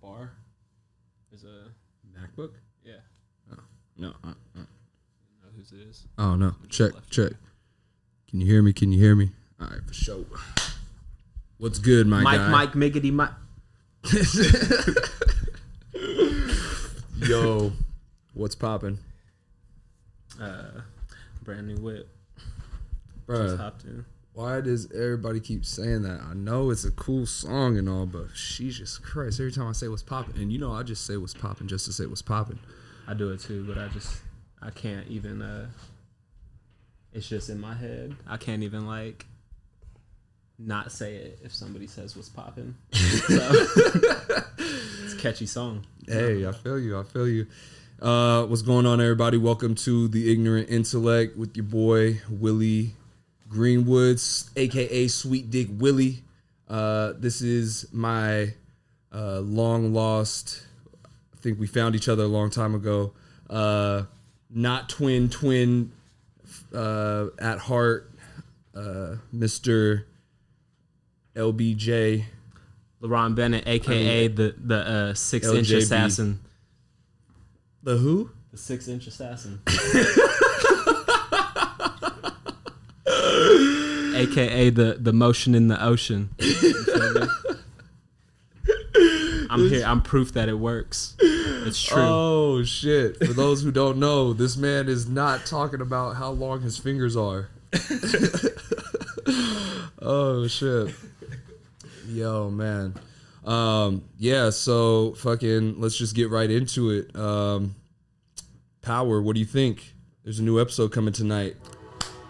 bar. There's a MacBook. Yeah. Oh no. You know whose it is? Oh no. Check. Can you hear me? All right, for sure. What's good, my guy? Mike, Miggity, Mike. Yo, what's poppin'? Brand new whip. Bruh, Just hopped in. why does everybody keep saying that? I know it's a cool song and all, but Jesus Christ, every time I say what's poppin', and you know I just say what's poppin' just to say what's poppin'. I do it too, but I can't even, it's just in my head. I can't even, like, not say it if somebody says what's poppin'. So, it's a catchy song. Hey, I feel you. What's going on, everybody? Welcome to the Ignorant Intellect with your boy, Willie Greenwoods, a.k.a. Sweet Dick Willie. This is my long-lost, I think we found each other a long time ago, not twin at heart, Mr. LBJ. LeBron Bennett, a.k.a. the 6-inch assassin. The who? The 6-inch assassin. a.k.a. the motion in the ocean. I'm here. I'm proof that it works. It's true. Oh, shit. For those who don't know, this man is not talking about how long his fingers are. Oh, shit. Yo, man. Yeah, so fucking let's just get right into it. Power, what do you think? There's a new episode coming tonight.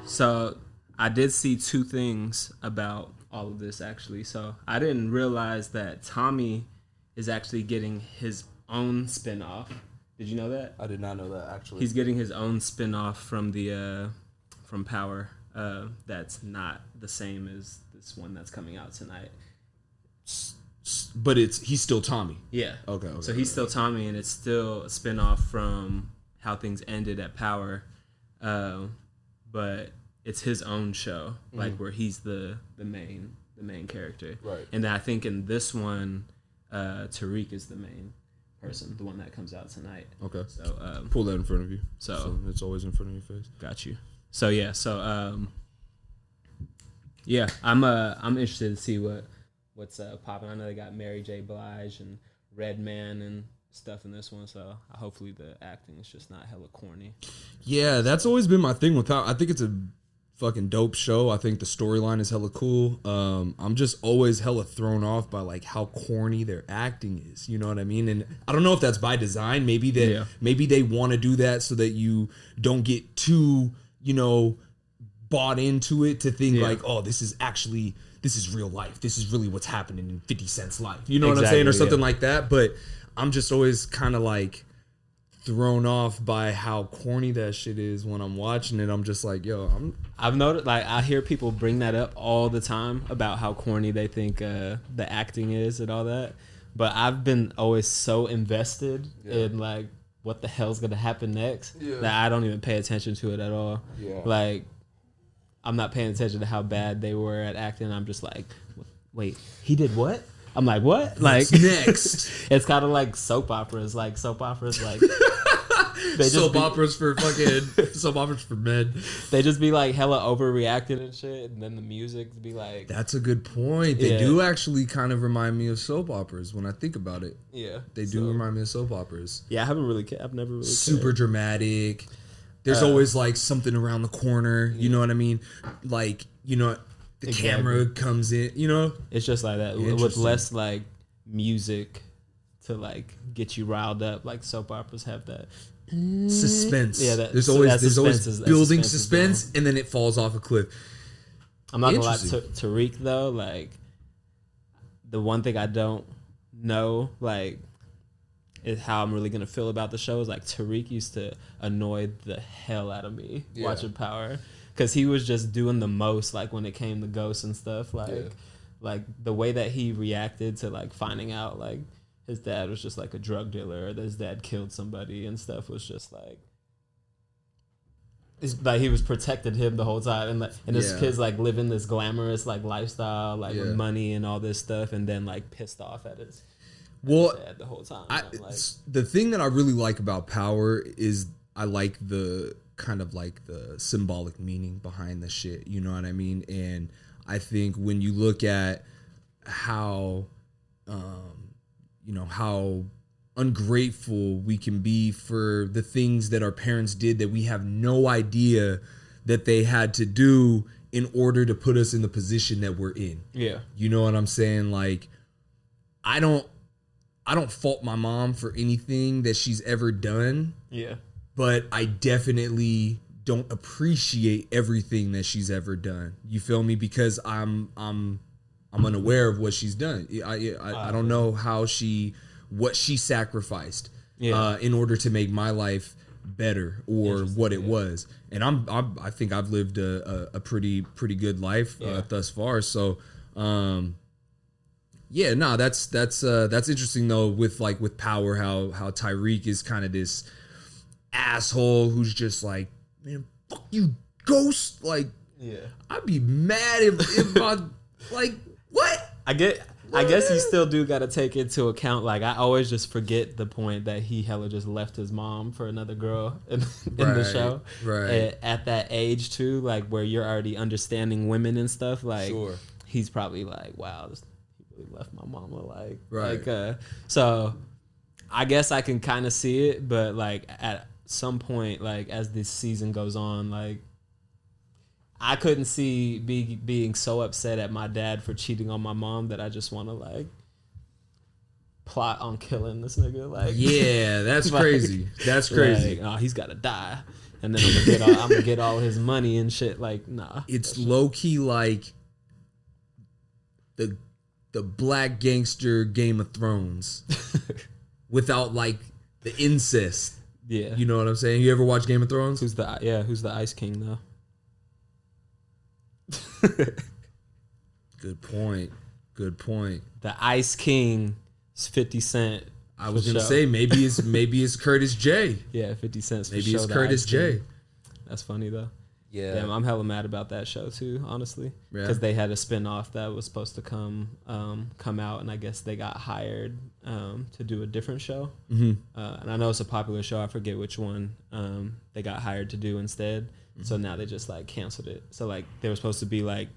So I did see two things about all of this, actually. So I didn't realize that Tommy is actually getting his own spinoff. Did you know that? I did not know that, actually. He's getting his own spinoff from from Power. That's not the same as this one that's coming out tonight. But he's still Tommy. Yeah. Okay. So he's still Tommy, and it's still a spinoff from how things ended at Power, but it's his own show, like where he's the main character. Right. And I think in this one, Tariq is the main person, the one that comes out tonight. Okay. So pull that in front of you. So it's always in front of your face. Got you. So yeah. So yeah, I'm interested to see what's popping. I know they got Mary J. Blige and Redman and stuff in this one, so hopefully the acting is just not hella corny. Yeah, that's always been my thing with Power. I think it's a fucking dope show. I think the storyline is hella cool. I'm just always hella thrown off by like how corny their acting is. You know what I mean? And I don't know if that's by design. Maybe they want to do that so that you don't get too, bought into it to think like, oh, this is real life. This is really what's happening in 50 Cent's life. You know what I'm saying? Or something like that. But I'm just always kind of like thrown off by how corny that shit is when I'm watching it. I'm just like, yo, I've noticed, like, I hear people bring that up all the time about how corny they think the acting is and all that. But I've been always so invested in like what the hell's gonna happen next that I don't even pay attention to it at all. Yeah. Like, I'm not paying attention to how bad they were at acting. I'm just like, wait, he did what? I'm like, what? Like, next. It's kind of like soap operas. Like, soap operas for men. They just be like hella overreacting and shit, and then the music be like. That's a good point. They do actually kind of remind me of soap operas when I think about it. Yeah, they do remind me of soap operas. Yeah, I've never really super dramatic. There's always like something around the corner. You know what I mean? Like, the camera comes in, It's just like that with less like music to like get you riled up. Like soap operas have that suspense. Yeah, there's always building suspense, and then it falls off a cliff. I'm not gonna lie, Tariq though. Like, the one thing I don't know, like, is how I'm really gonna feel about the show is like Tariq used to annoy the hell out of me watching Power. Because he was just doing the most, like, when it came to ghosts and stuff. Like the way that he reacted to, like, finding out, like, his dad was just, like, a drug dealer or that his dad killed somebody and stuff was just, like... It's like he was protecting him the whole time. And his kids, like, living this glamorous, like, lifestyle, like, with money and all this stuff. And then, like, pissed off at his Well, the whole time. The thing that I really like about Power is I like the kind of like the symbolic meaning behind the shit. You know what I mean? And I think when you look at how, how ungrateful we can be for the things that our parents did that we have no idea that they had to do in order to put us in the position that we're in. Yeah. You know what I'm saying? Like, I don't fault my mom for anything that she's ever done. Yeah. But I definitely don't appreciate everything that she's ever done. You feel me? Because I'm unaware of what she's done. I don't know what she sacrificed in order to make my life better or what it was. And I think I've lived a pretty good life thus far. So that's interesting though with Power, how Tyreek is kind of this asshole who's just like, man, fuck you, Ghost. Like, I'd be mad if I like what? I guess you still do got to take into account. Like, I always just forget the point that he hella just left his mom for another girl in the show. Right. At that age too, like where you're already understanding women and stuff. Like, he's probably like, wow, he really left my mama. Like, so I guess I can kind of see it, but like at some point, like as this season goes on, like I couldn't see being so upset at my dad for cheating on my mom that I just want to like plot on killing this nigga. Like, yeah, that's like, crazy. That's crazy. Like, oh, he's got to die, and then I'm gonna get all his money and shit. Like, nah. It's low key like the black gangster Game of Thrones without like the incest. Yeah, you know what I'm saying. You ever watch Game of Thrones? Who's the Ice King though? Good point. The Ice King is 50 Cent. I was gonna say maybe it's Curtis J. Yeah, 50 Cent. Maybe it's Curtis J. That's funny though. Yeah, damn, I'm hella mad about that show too, honestly, because they had a spinoff that was supposed to come out, and I guess they got hired to do a different show. Mm-hmm. And I know it's a popular show. I forget which one they got hired to do instead. Mm-hmm. So now they just like canceled it. So like they were supposed to be like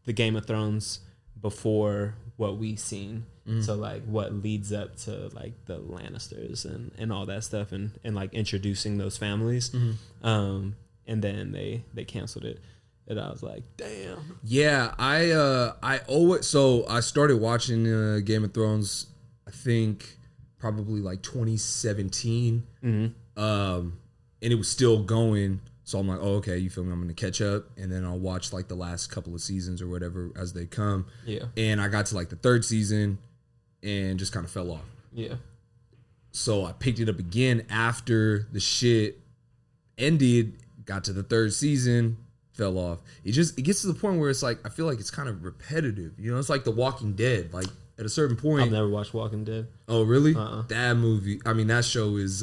the Game of Thrones before what we seen. Mm-hmm. So like what leads up to like the Lannisters and all that stuff and like introducing those families. Mm-hmm. And then they canceled it, and I was like, "Damn." Yeah, I started watching Game of Thrones. I think probably like 2017, and it was still going. So I'm like, "Oh, okay, you feel me? I'm gonna catch up, and then I'll watch like the last couple of seasons or whatever as they come." Yeah. And I got to like the third season, and just kind of fell off. Yeah. So I picked it up again after the shit ended. Got to the third season, fell off. It gets to the point where it's like I feel like it's kind of repetitive. You know, it's like The Walking Dead. Like at a certain point, I've never watched Walking Dead. Oh, really? That movie. I mean, that show is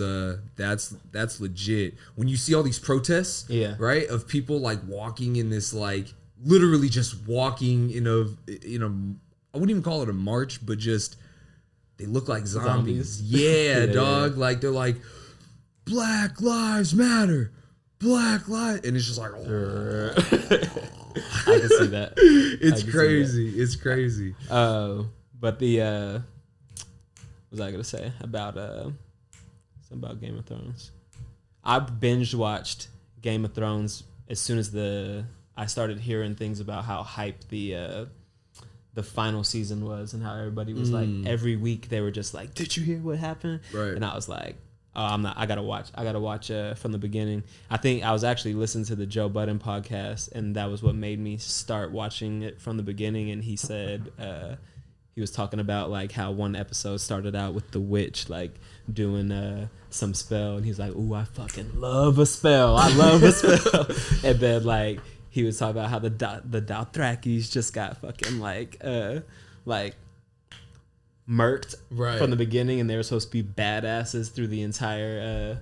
that's legit. When you see all these protests, right, of people like walking in this like literally just walking in a I wouldn't even call it a march, but just they look like zombies. Yeah, dog. Like they're like Black Lives Matter. Black light, and it's just like, oh. I can see that. It's crazy. It's crazy. But the what was I gonna say about something about Game of Thrones? I binge watched Game of Thrones as soon as I started hearing things about how hyped the final season was and how everybody was like every week they were just like, did you hear what happened? Right. And I was like, oh, I'm not. I gotta watch from the beginning. I think I was actually listening to the Joe Budden podcast, and that was what made me start watching it from the beginning. And he said he was talking about like how one episode started out with the witch like doing some spell, and he's like, "Ooh, I fucking love a spell. I love a spell." And then like he was talking about how the Dothrakis just got fucking like murked from the beginning, and they were supposed to be badasses through the entire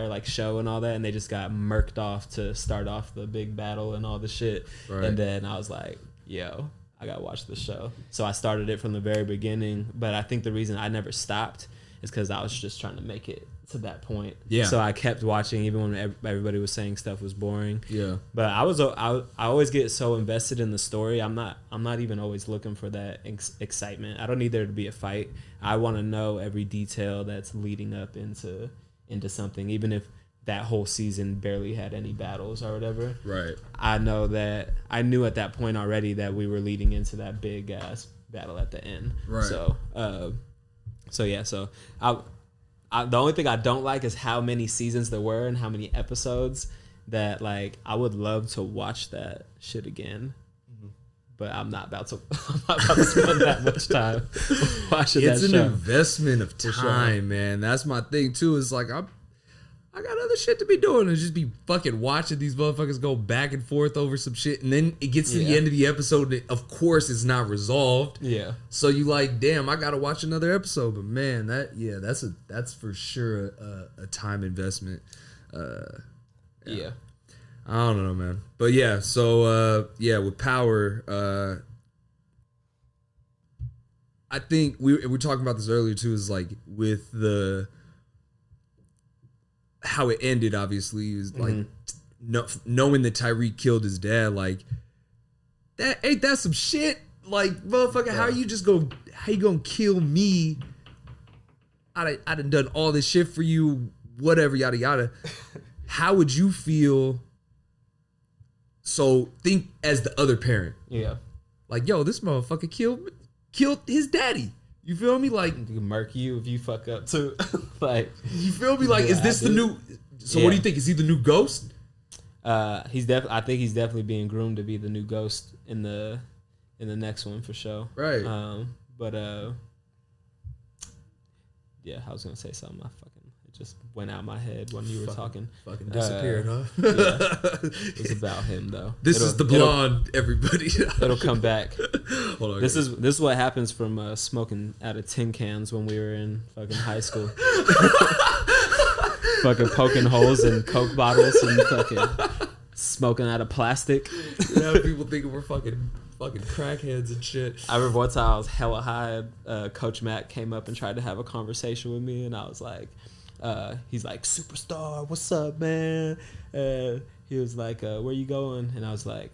like show and all that, and they just got murked off to start off the big battle and all the shit. Right. And then I was like, yo, I gotta watch the show. So I started it from the very beginning. But I think the reason I never stopped is because I was just trying to make it to that point. Yeah. So I kept watching even when everybody was saying stuff was boring. Yeah. But I always get so invested in the story. I'm not even always looking for that excitement. I don't need there to be a fight. I want to know every detail that's leading up into something, even if that whole season barely had any battles or whatever. Right. I knew at that point already that we were leading into that big ass battle at the end. Right. So the only thing I don't like is how many seasons there were and how many episodes that, like, I would love to watch that shit again. Mm-hmm. But I'm not about to spend that much time watching that show. It's an investment of time, man. That's my thing, too. Is like, I got other shit to be doing and just be fucking watching these motherfuckers go back and forth over some shit. And then it gets to the end of the episode and of course it's not resolved. Yeah. So you like, damn, I got to watch another episode. But man, that's for sure a time investment. Yeah. I don't know, man. But yeah, so with Power, I think we were talking about this earlier too, is like with how it ended, obviously, is like knowing that Tyreek killed his dad. Like, that ain't that some shit? Like, motherfucker, how you gonna kill me? I done all this shit for you, whatever, yada yada. How would you feel? So think as the other parent. Yeah. Like, yo, this motherfucker killed his daddy. You feel me? Like, he can murk you if you fuck up too. Like, you feel me? Like, is this the new? So what do you think? Is he the new Ghost? I think he's definitely being groomed to be the new Ghost in the next one for sure. Right. Yeah, I was gonna say something. It just went out my head when you were talking. Fucking disappeared, huh? Yeah. It was about him though. This is the blonde, everybody. It'll come back. Hold on. This is what happens from smoking out of tin cans when we were in fucking high school. Fucking poking holes in Coke bottles and fucking smoking out of plastic. Yeah, people thinking we're fucking crackheads and shit. I remember one time I was hella high. Coach Matt came up and tried to have a conversation with me, and I was like, he's like, "Superstar, what's up, man?" He was like, "Where you going?" And I was like,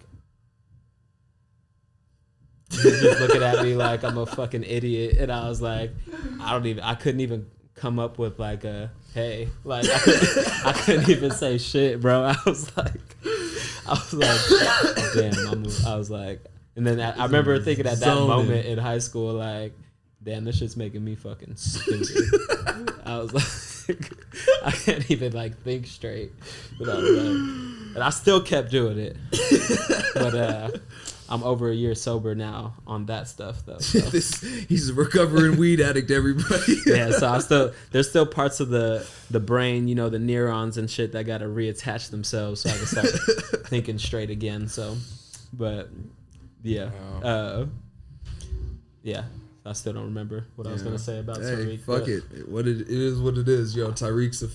he was just looking at me like I'm a fucking idiot, and I was like, I couldn't even come up with like a hey, like I couldn't even say shit, bro. I was like, damn. I was like, and then I remember thinking at that moment in high school, like, damn, this shit's making me fucking stupid. I was like, I can't even like think straight without that. And I still kept doing it, but I'm over a year sober now on that stuff though. So. He's a recovering weed addict, everybody. Yeah, so there's still parts of the brain, you know, the neurons and shit that got to reattach themselves so I can start thinking straight again. So, but yeah, yeah. I still don't remember what I was gonna say about Tariq. Fuck it. It is what it is, yo.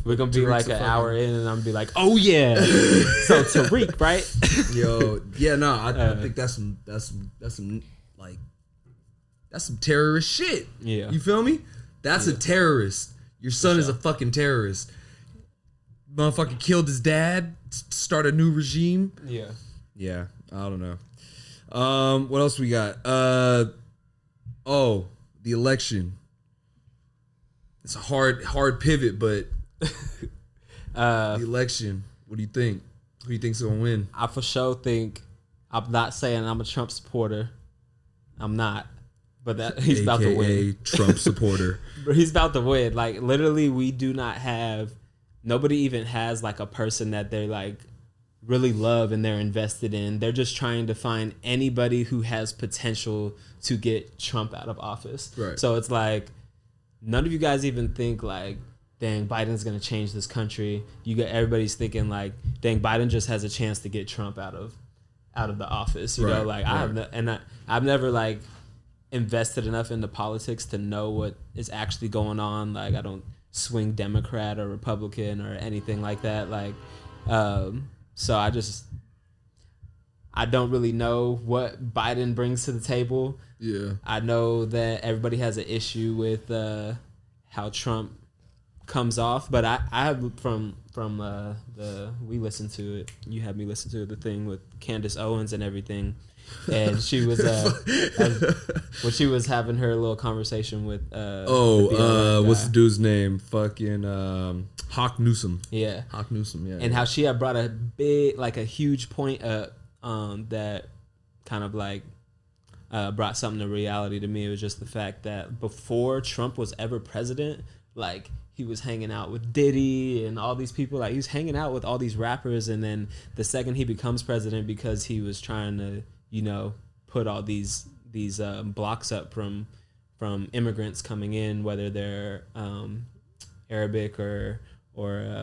We're gonna be like an hour in, and I'm gonna be like, oh yeah. So Tariq, right? Yo, yeah, no, I think that's some terrorist shit. Yeah, you feel me? That's a terrorist. Your son is a fucking terrorist. Motherfucker killed his dad. Start a new regime. Yeah. I don't know. What else we got? Oh, the election. It's a hard pivot, but the election. What do you think? Who do you think's gonna win? I for sure think. I'm not saying I'm a Trump supporter. I'm not, but that he's about to win. Trump supporter. He's about to win. Like literally, we do not have. Nobody even has like a person that they're like really love and they're invested in. They're just trying to find anybody who has potential to get Trump out of office. Right. So it's like none of you guys even think like, dang, Biden's gonna change this country. Everybody's thinking like, dang, Biden just has a chance to get Trump out of the office. You know, like I've never like invested enough into politics to know what is actually going on. Like I don't swing Democrat or Republican or anything like that. Like, so I don't really know what Biden brings to the table. Yeah. I know that everybody has an issue with how Trump comes off, but I have from we listened to it. You had me listen to the thing with Candace Owens and everything, and she was when she was having her little conversation with what's the dude's name? Fucking Hawk Newsom. Yeah, Hawk Newsom. Yeah, and how she had brought a huge point up that kind of like brought something to reality to me. It was just the fact that before Trump was ever president, like he was hanging out with Diddy and all these people. Like he was hanging out with all these rappers, and then the second he becomes president, because he was trying to, put all these blocks up from immigrants coming in, whether they're Arabic or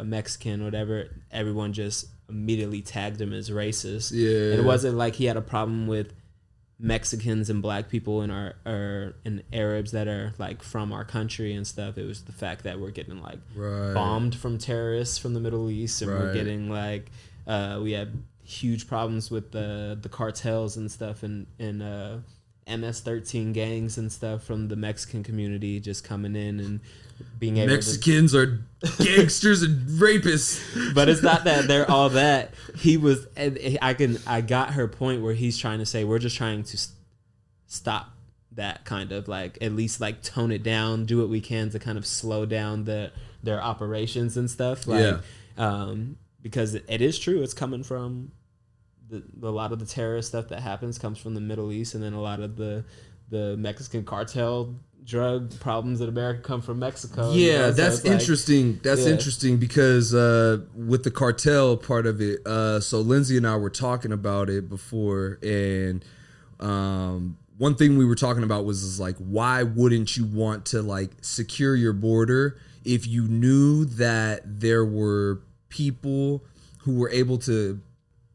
Mexican, whatever. Everyone just immediately tagged him as racist. Yeah, and it wasn't like he had a problem with Mexicans and black people and Arabs that are like from our country and stuff. It was the fact that we're getting like bombed from terrorists from the Middle East, and we're getting like we had huge problems with the cartels and stuff, and MS-13 gangs and stuff from the Mexican community just coming in and being able Mexicans are gangsters and rapists. But it's not that they're all that. He was, I got her point where he's trying to say we're just trying to stop that, kind of like at least like tone it down, do what we can to kind of slow down their operations and stuff. Like, because it is true, it's coming from a lot of the terrorist stuff that happens comes from the Middle East, and then a lot of the Mexican cartel drug problems in America come from Mexico. Yeah, that's interesting. That's interesting because with the cartel part of it, so Lindsay and I were talking about it before, and one thing we were talking about was like, why wouldn't you want to like secure your border if you knew that there were people who were able to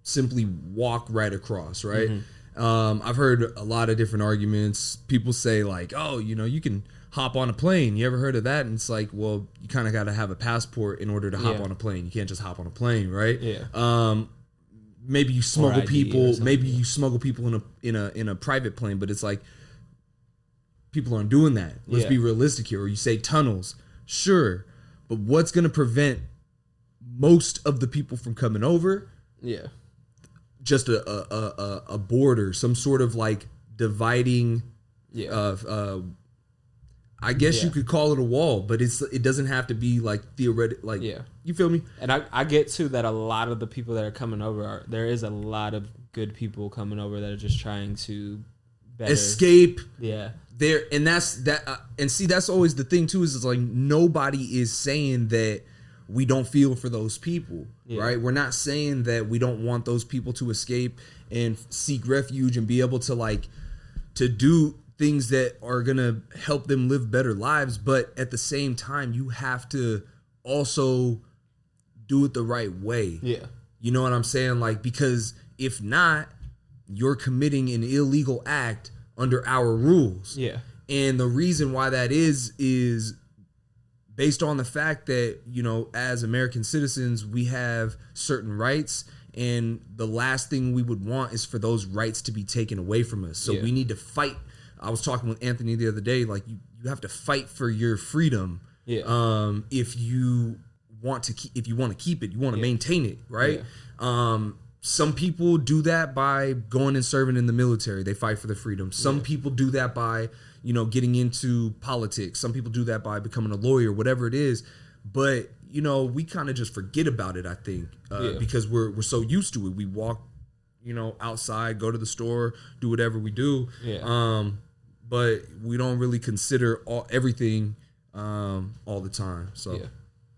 simply walk right across, right? Mm-hmm. I've heard a lot of different arguments. People say like, oh, you can hop on a plane. You ever heard of that? And it's like, well, you kind of got to have a passport in order to hop on a plane. You can't just hop on a plane, right? Yeah. Maybe you smuggle people. Maybe you smuggle people in a private plane, but it's like people aren't doing that. Let's be realistic here. Or you say tunnels, sure, but what's going to prevent most of the people from coming over? Yeah. Just a border, some sort of like dividing. I guess you could call it a wall, but it doesn't have to be like theoretic. Like, you feel me? And I get too that a lot of the people that are coming over there is a lot of good people coming over that are just trying to escape. Yeah. There, and that's that. And see, that's always the thing too. Is it's like nobody is saying that we don't feel for those people, right? We're not saying that we don't want those people to escape and seek refuge and be able to like to do things that are going to help them live better lives. But at the same time, you have to also do it the right way. Yeah. You know what I'm saying? Like, because if not, you're committing an illegal act under our rules. Yeah. And the reason why that is based on the fact that, as American citizens, we have certain rights, and the last thing we would want is for those rights to be taken away from us. So we need to fight. I was talking with Anthony the other day, like you have to fight for your freedom. Yeah. If you want to keep it, you want to maintain it, right? Yeah. Some people do that by going and serving in the military. They fight for their freedom. Some people do that by getting into politics. Some people do that by becoming a lawyer, whatever it is. But, we kind of just forget about it, I think, because we're so used to it. We walk, outside, go to the store, do whatever we do. Yeah. But we don't really consider everything all the time. So,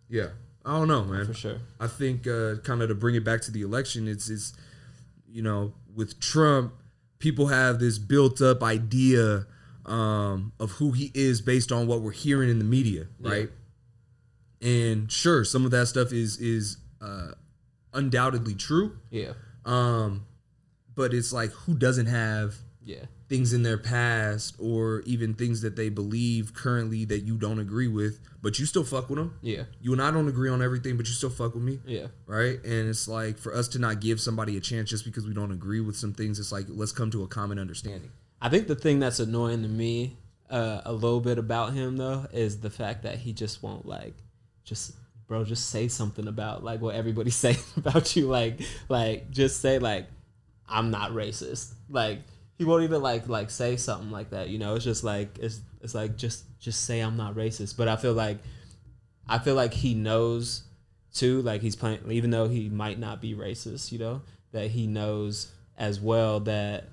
yeah. I don't know, man. For sure. I think kind of to bring it back to the election, it's with Trump, people have this built up idea of who he is based on what we're hearing in the media, right? And sure, some of that stuff is undoubtedly true. Yeah. But it's like, who doesn't have things in their past or even things that they believe currently that you don't agree with, but you still fuck with them. Yeah. You and I don't agree on everything, but you still fuck with me. Yeah. Right? And it's like, for us to not give somebody a chance just because we don't agree with some things, it's like, let's come to a common understanding. I think the thing that's annoying to me a little bit about him, though, is the fact that he just won't, like, just say something about, like, what everybody's saying about you. Like, just say, like, I'm not racist. Like, he won't even like say something like that, you know. It's just like it's like just say I'm not racist. But I feel like he knows too, like he's playing, even though he might not be racist, you know, that he knows as well that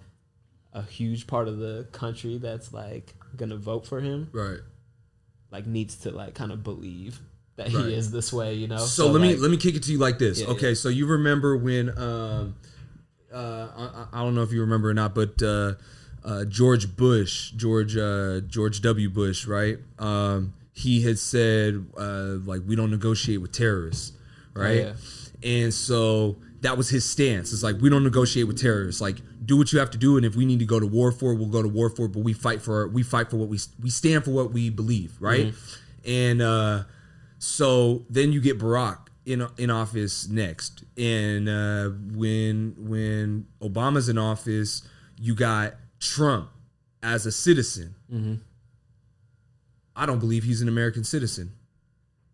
a huge part of the country that's like gonna vote for him, right, like needs to like kind of believe that he is this way, you know. So let me kick it to you like this. Yeah, okay, so you remember when I don't know if you remember or not, but George W. Bush, right? He had said like, we don't negotiate with terrorists, right? Oh, yeah. And so that was his stance. It's like, we don't negotiate with terrorists. Like, do what you have to do, and if we need to go to war for it, we'll go to war for it. But we fight for what we stand for, what we believe, right? Mm-hmm. And so then you get Barack in office next, and when Obama's in office, you got Trump as a citizen. Mm-hmm. I don't believe he's an American citizen.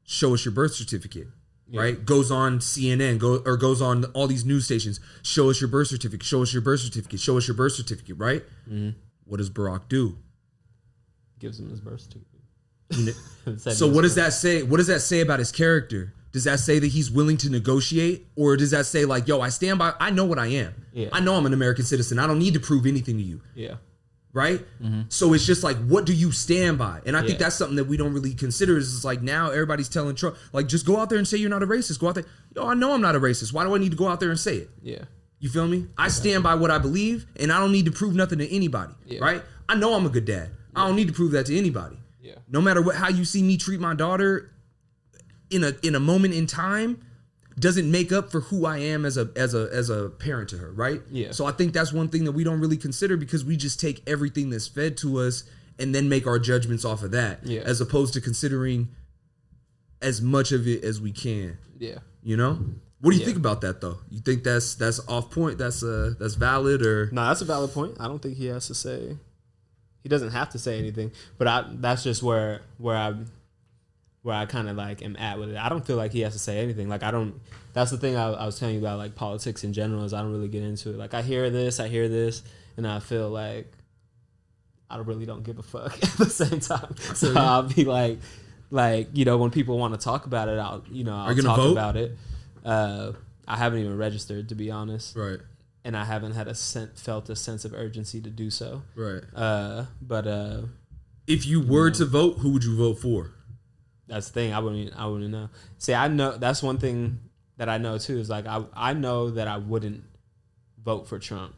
Show us your birth certificate, right? Goes on CNN, goes on all these news stations. Show us your birth certificate. Show us your birth certificate. Show us your birth certificate, right? Mm-hmm. What does Barack do? Gives him his birth certificate. So what does that say? What does that say about his character? Does that say that he's willing to negotiate? Or does that say like, yo, I stand by, I know what I am. Yeah. I know I'm an American citizen. I don't need to prove anything to you. Yeah. Right? Mm-hmm. So it's just like, what do you stand by? And I think that's something that we don't really consider is like, now everybody's telling Trump, like, just go out there and say you're not a racist. Go out there. Yo, I know I'm not a racist. Why do I need to go out there and say it? Yeah. You feel me? I stand by what I believe, and I don't need to prove nothing to anybody. Yeah. Right? I know I'm a good dad. Yeah. I don't need to prove that to anybody. Yeah. No matter how you see me treat my daughter in a moment in time doesn't make up for who I am as a parent to her, right? Yeah. So I think that's one thing that we don't really consider, because we just take everything that's fed to us and then make our judgments off of that, as opposed to considering as much of it as we can. Yeah. You know? What do you think about that, though? You think that's off point? That's valid, or? No, that's a valid point. I don't think he has to say. He doesn't have to say anything, but that's just where I kind of like am at with it. I don't feel like he has to say anything. Like, I don't. That's the thing I was telling you about, like, politics in general, is I don't really get into it. Like, I hear this, and I feel like I really don't give a fuck at the same time. So I'll be like, you know, when people want to talk about it, I'll talk vote about it. I haven't even registered, to be honest. Right. And I haven't had felt a sense of urgency to do so. Right. But if you were to vote, who would you vote for? That's the thing. I wouldn't know. See, I know that's one thing that I know too, is like I know that I wouldn't vote for Trump,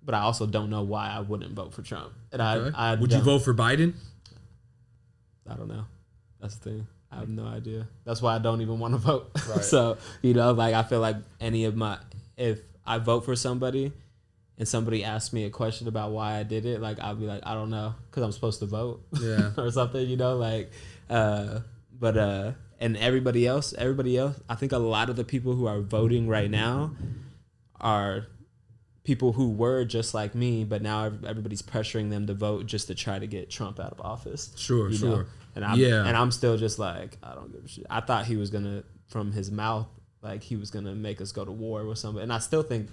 but I also don't know why I wouldn't vote for Trump. And I would you vote for Biden? I don't know. That's the thing. I have no idea. That's why I don't even want to vote. Right. So, you know, like, I feel like if I vote for somebody and somebody asks me a question about why I did it, like, I'll be like, I don't know, because I'm supposed to vote. Yeah. Or something, you know, like, and everybody else, I think a lot of the people who are voting right now are people who were just like me, but now everybody's pressuring them to vote just to try to get Trump out of office. Sure. Know? And I'm still just like, I don't give a shit. I thought he was gonna, from his mouth, like, he was gonna make us go to war with somebody, and I still think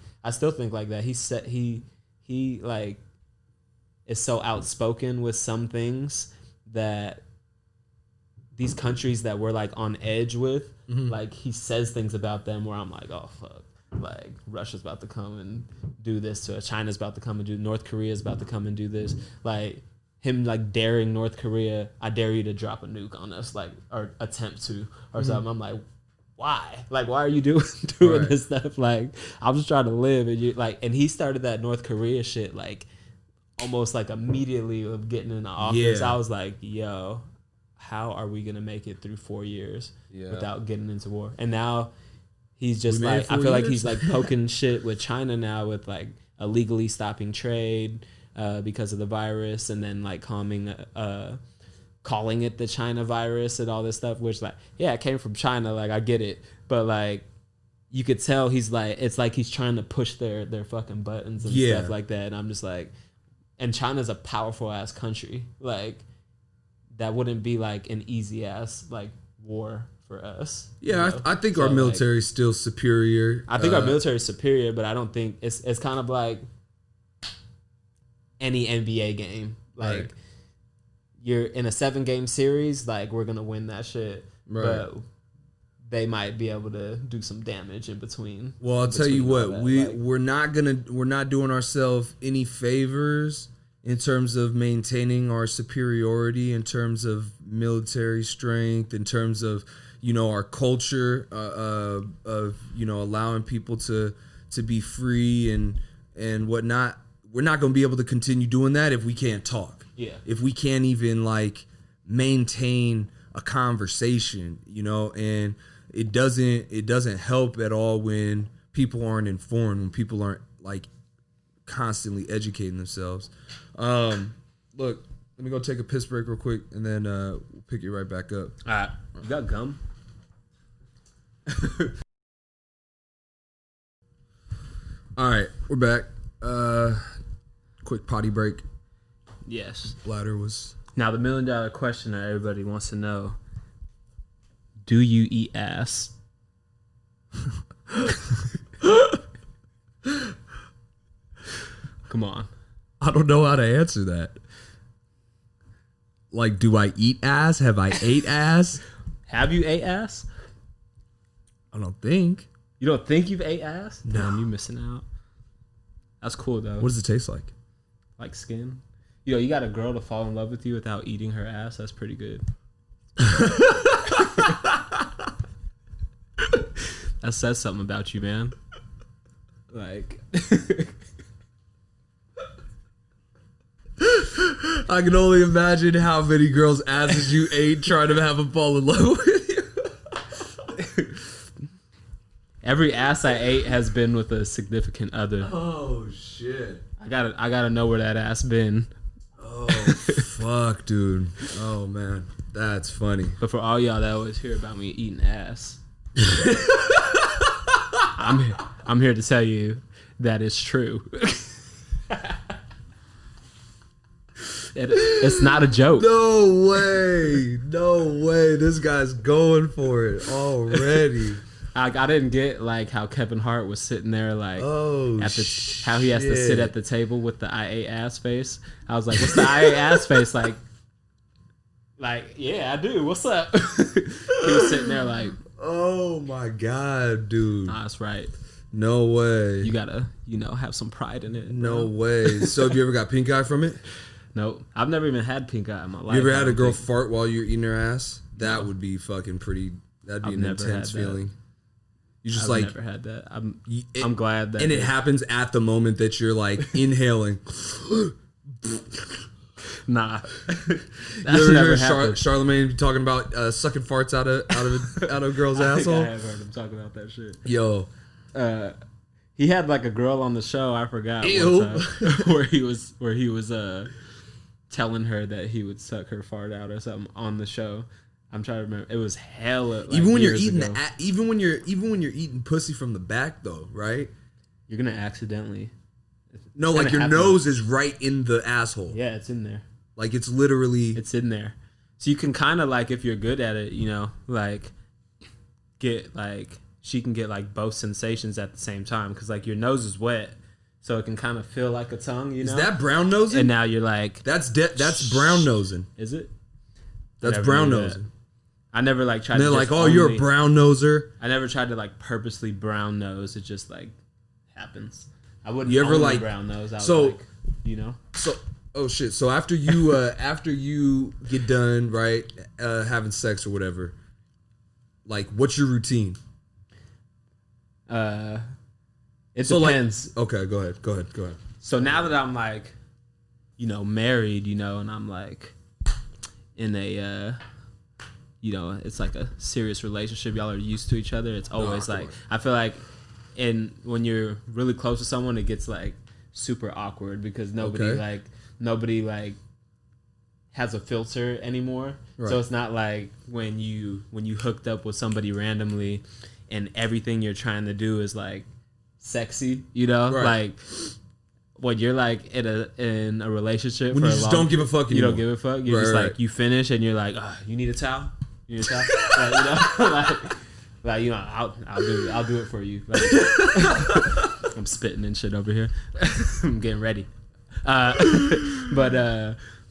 like that. He like is so outspoken with some things that these countries that we're like on edge with, like, he says things about them where I'm like, oh fuck, like, Russia's about to come and do this to us, China's about to come and do, North Korea's about to come and do this, like, him like daring North Korea, I dare you to drop a nuke on us, like, or attempt to, or something. I'm like, why? Like, why are you doing right. this stuff? Like, I'm just trying to live, and you like, and he started that North Korea shit like almost like immediately of getting in the office. Yeah. I was like, yo, how are we gonna make it through 4 years without getting into war? And now he's just like, I feel like he's like poking shit with China now, with like illegally stopping trade, because of the virus, and then like calling it the China virus and all this stuff, which like, yeah, it came from China. Like I get it, but like you could tell he's like, it's like he's trying to push their fucking buttons and stuff like that. And I'm just like, and China's a powerful ass country. Like that wouldn't be like an easy ass like war for us. Yeah, you know? I think our military is still superior. I think our military is superior, but I don't think it's kind of like any NBA game. Like right. You're in a 7-game series, like we're gonna win that shit. Right. But they might be able to do some damage in between. Well, I'll tell you what, we're not doing ourselves any favors in terms of maintaining our superiority, in terms of military strength, in terms of, you know, our culture of, you know, allowing people to be free and whatnot. We're not going to be able to continue doing that if we can't talk. Yeah. If we can't even like maintain a conversation, you know, and it doesn't help at all when people aren't informed, when people aren't like constantly educating themselves. Look, let me go take a piss break real quick, and then we'll pick you right back up. All right. You got gum? All right, we're back. Quick potty break. Yes. Bladder was... Now, the $1 million question that everybody wants to know. Do you eat ass? Come on. I don't know how to answer that. Like, do I eat ass? Have I ate ass? Have you ate ass? I don't think. You don't think you've ate ass? No. Damn, you missing out. That's cool, though. What does it taste like? Like skin. You know, you got a girl to fall in love with you without eating her ass. That's pretty good. That says something about you, man. Like... I can only imagine how many girls' asses you ate trying to have them fall in love with you. Every ass I ate has been with a significant other. Oh shit! I gotta know where that ass been. Oh fuck, dude. Oh man, that's funny. But for all y'all that always hear about me eating ass, I'm here to tell you that it's true. It's not a joke. No way. No way. This guy's going for it already. I didn't get like how Kevin Hart was sitting there like how he has to sit at the table with the I ate ass face. I was like, what's the I ate ass face like? Like, yeah, I do. What's up? He was sitting there like, oh my god, dude. Nah, that's right. No way. You gotta, you know, have some pride in it. No way. So have you ever got pink eye from it? Nope. I've never even had pink eye in my life. You ever had a girl fart while you're eating her ass? That would be fucking pretty. That'd be an intense feeling. You just I've never had that. I'm glad that. And it happens at the moment that you're like inhaling. Nah. That's you ever heard Charlemagne talking about sucking farts out of a girl's asshole? I have heard him talking about that shit. Yo. He had like a girl on the show, I forgot. Ew. One time, where he was telling her that he would suck her fart out or something on the show. I'm trying to remember. It was hella. Like, even when you're eating even when you're eating pussy from the back though, right? You're gonna accidentally. No, like your nose is right in the asshole. Yeah, it's in there. Like it's literally. It's in there, so you can kind of like if you're good at it, you know, like get like she can get like both sensations at the same time because like your nose is wet. So it can kind of feel like a tongue, you know. Is that brown nosing? And now you're like, that's brown nosing. Is it? That's brown nosing. I never like tried. And they're to like, oh, you're a brown noser. I never tried to like purposely brown nose. It just like happens. I wouldn't. You ever like brown nose? I so like, you know. So oh shit. So after you get done right having sex or whatever, like what's your routine? It depends. Like, okay, go ahead. So now that I'm like, you know, married, you know, and I'm like in a, you know, it's like a serious relationship. Y'all are used to each other. It's always like, I feel like when you're really close to someone, it gets like super awkward because nobody like has a filter anymore. Right. So it's not like when you hooked up with somebody randomly and everything you're trying to do is like sexy, you know? Right. Like when you're like in a relationship when you just don't give a fuck anymore. You don't give a fuck. You're just like you finish and you're like, you need a towel? You need a towel? Like, you know, I'll do it for you. Like, I'm spitting and shit over here. I'm getting ready. But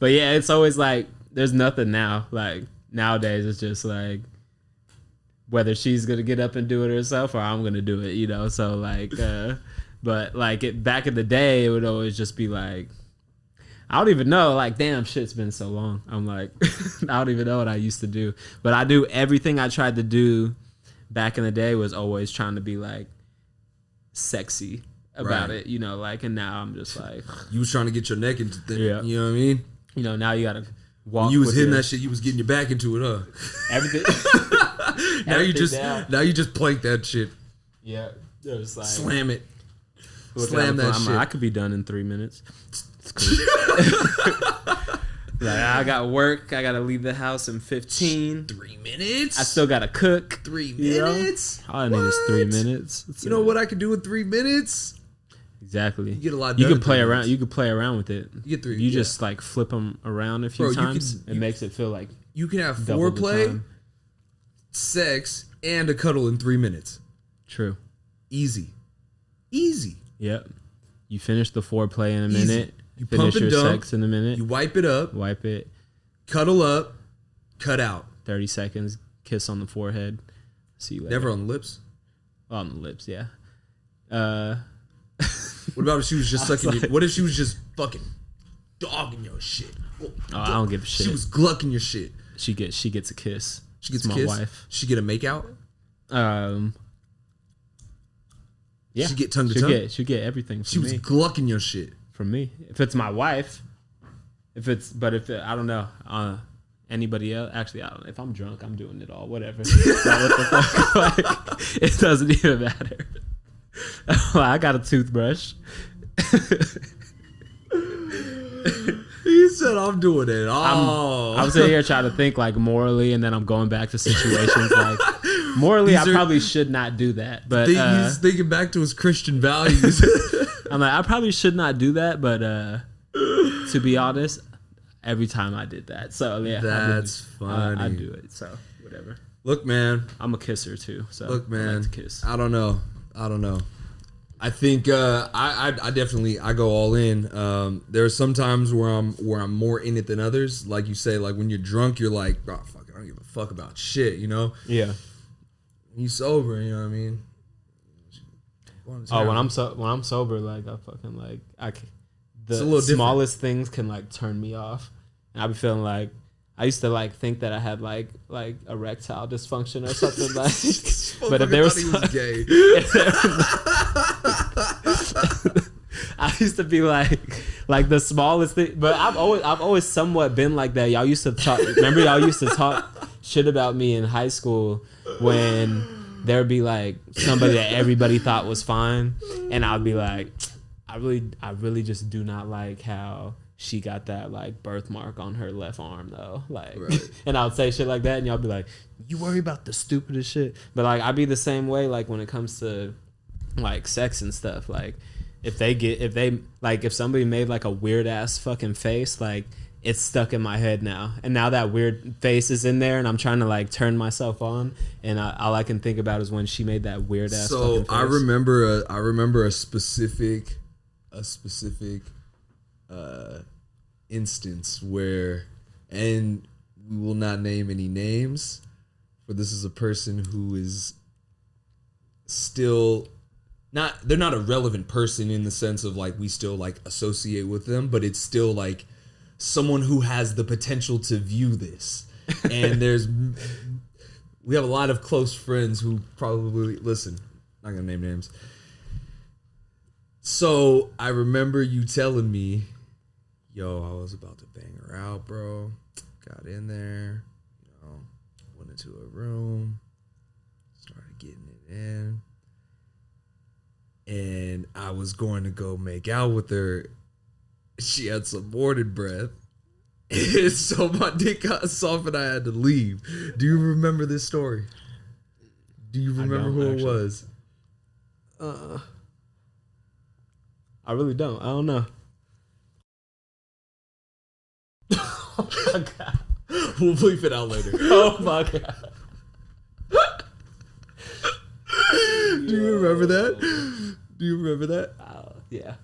yeah, it's always like there's nothing now. Like nowadays, it's just like whether she's gonna get up and do it herself or I'm gonna do it, you know. So like, but like back in the day, it would always just be like, I don't even know. Like, damn, shit's been so long. I'm like, I don't even know what I used to do. But I do everything I tried to do back in the day was always trying to be like sexy about it, you know, like, and now I'm just like, you was trying to get your neck into things, you know what I mean? You know, now you gotta walk. When you was hitting that shit, you was getting your back into it, huh? Everything. now you just plank that shit. Yeah, it was like slam it, slam that shit. I could be done in 3 minutes. It's cool. Like I got work. I gotta leave the house in 15. 3 minutes. I still gotta cook. 3 minutes. All I need is 3 minutes. You know what I can do in 3 minutes? Exactly. You get a lot done. You can play around. You can play around with it. You get 3. You just like flip them around a few times. It makes it feel like you can have foreplay, sex, and a cuddle in 3 minutes. True. Easy. Yep. You finish the foreplay in a minute. You finish pump and your dump, sex in a minute. You wipe it up. Wipe it. Cuddle up. Cut out. 30 seconds. Kiss on the forehead. See you later. Never on the lips? Well, on the lips, yeah. What about if she was just sucking your... What if she was just fucking dogging your shit? I don't give a shit. She was glucking your shit. She gets a kiss. She gets a kiss? My wife. She get a makeout? Yeah. She get tongue to tongue? She get everything from me. She was glucking your shit. From me. If it's my wife, I don't know. Anybody else? Actually, I don't know. If I'm drunk, I'm doing it all. Whatever. What the fuck? Like, it doesn't even matter. I got a toothbrush. He said, I'm doing it all. I'm sitting here trying to think like morally, and then I'm going back to situations like morally, I probably should not do that. But he's thinking back to his Christian values. I'm like, I probably should not do that, but to be honest, every time I did that. So yeah, that's funny. I do it. So whatever. Look, man, I'm a kisser too. So look, man, I like to kiss. I don't know. I think I definitely go all in. There are some times where I'm more in it than others. Like you say, like when you're drunk, you're like, oh fuck, I don't give a fuck about shit, you know? Yeah. When you sober, you know what I mean? When I'm sober, like I fucking like the smallest things can like turn me off, and I be feeling like I used to like think that I had like erectile dysfunction or something like. But if there was, gay. I used to be like the smallest thing. But I've always somewhat been like that. Y'all used to talk. Remember, y'all used to talk shit about me in high school when there'd be like somebody that everybody thought was fine, and I'd be like, I really just do not like how she got that like birthmark on her left arm though, like, right. And I would say shit like that, and y'all be like, you worry about the stupidest shit. But like I'd be the same way like when it comes to like sex and stuff. Like if somebody made like a weird ass fucking face, like it's stuck in my head now, and now that weird face is in there, and I'm trying to like turn myself on, and all I can think about is when she made that weird ass. So I remember a specific instance where, and we will not name any names, but this is a person who is still they're not a relevant person in the sense of like we still like associate with them, but it's still like someone who has the potential to view this. And we have a lot of close friends who probably listen. Not gonna name names. So I remember you telling me, yo, I was about to bang her out, bro. Got in there, went into a room, started getting it in. and I was going to go make out with her. She had some morning breath. And so my dick got soft and I had to leave. Do you remember this story? Do you remember who it was? I really don't. I don't know. Oh my God. We'll bleep it out later. Oh my God. Do you remember that? Do you remember that? Yeah.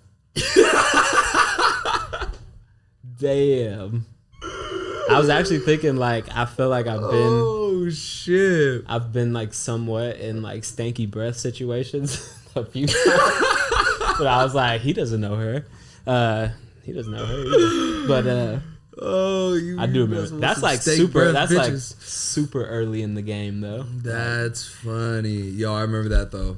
Damn. I was actually thinking, like, I feel like I've been... Oh, shit. I've been, like, somewhat in, like, stanky breath situations a few times. But I was like, he doesn't know her. He doesn't know her either. But, I do remember. That's, like, super... That's, bitches. Like, super early in the game, though. That's funny. Yo, I remember that, though.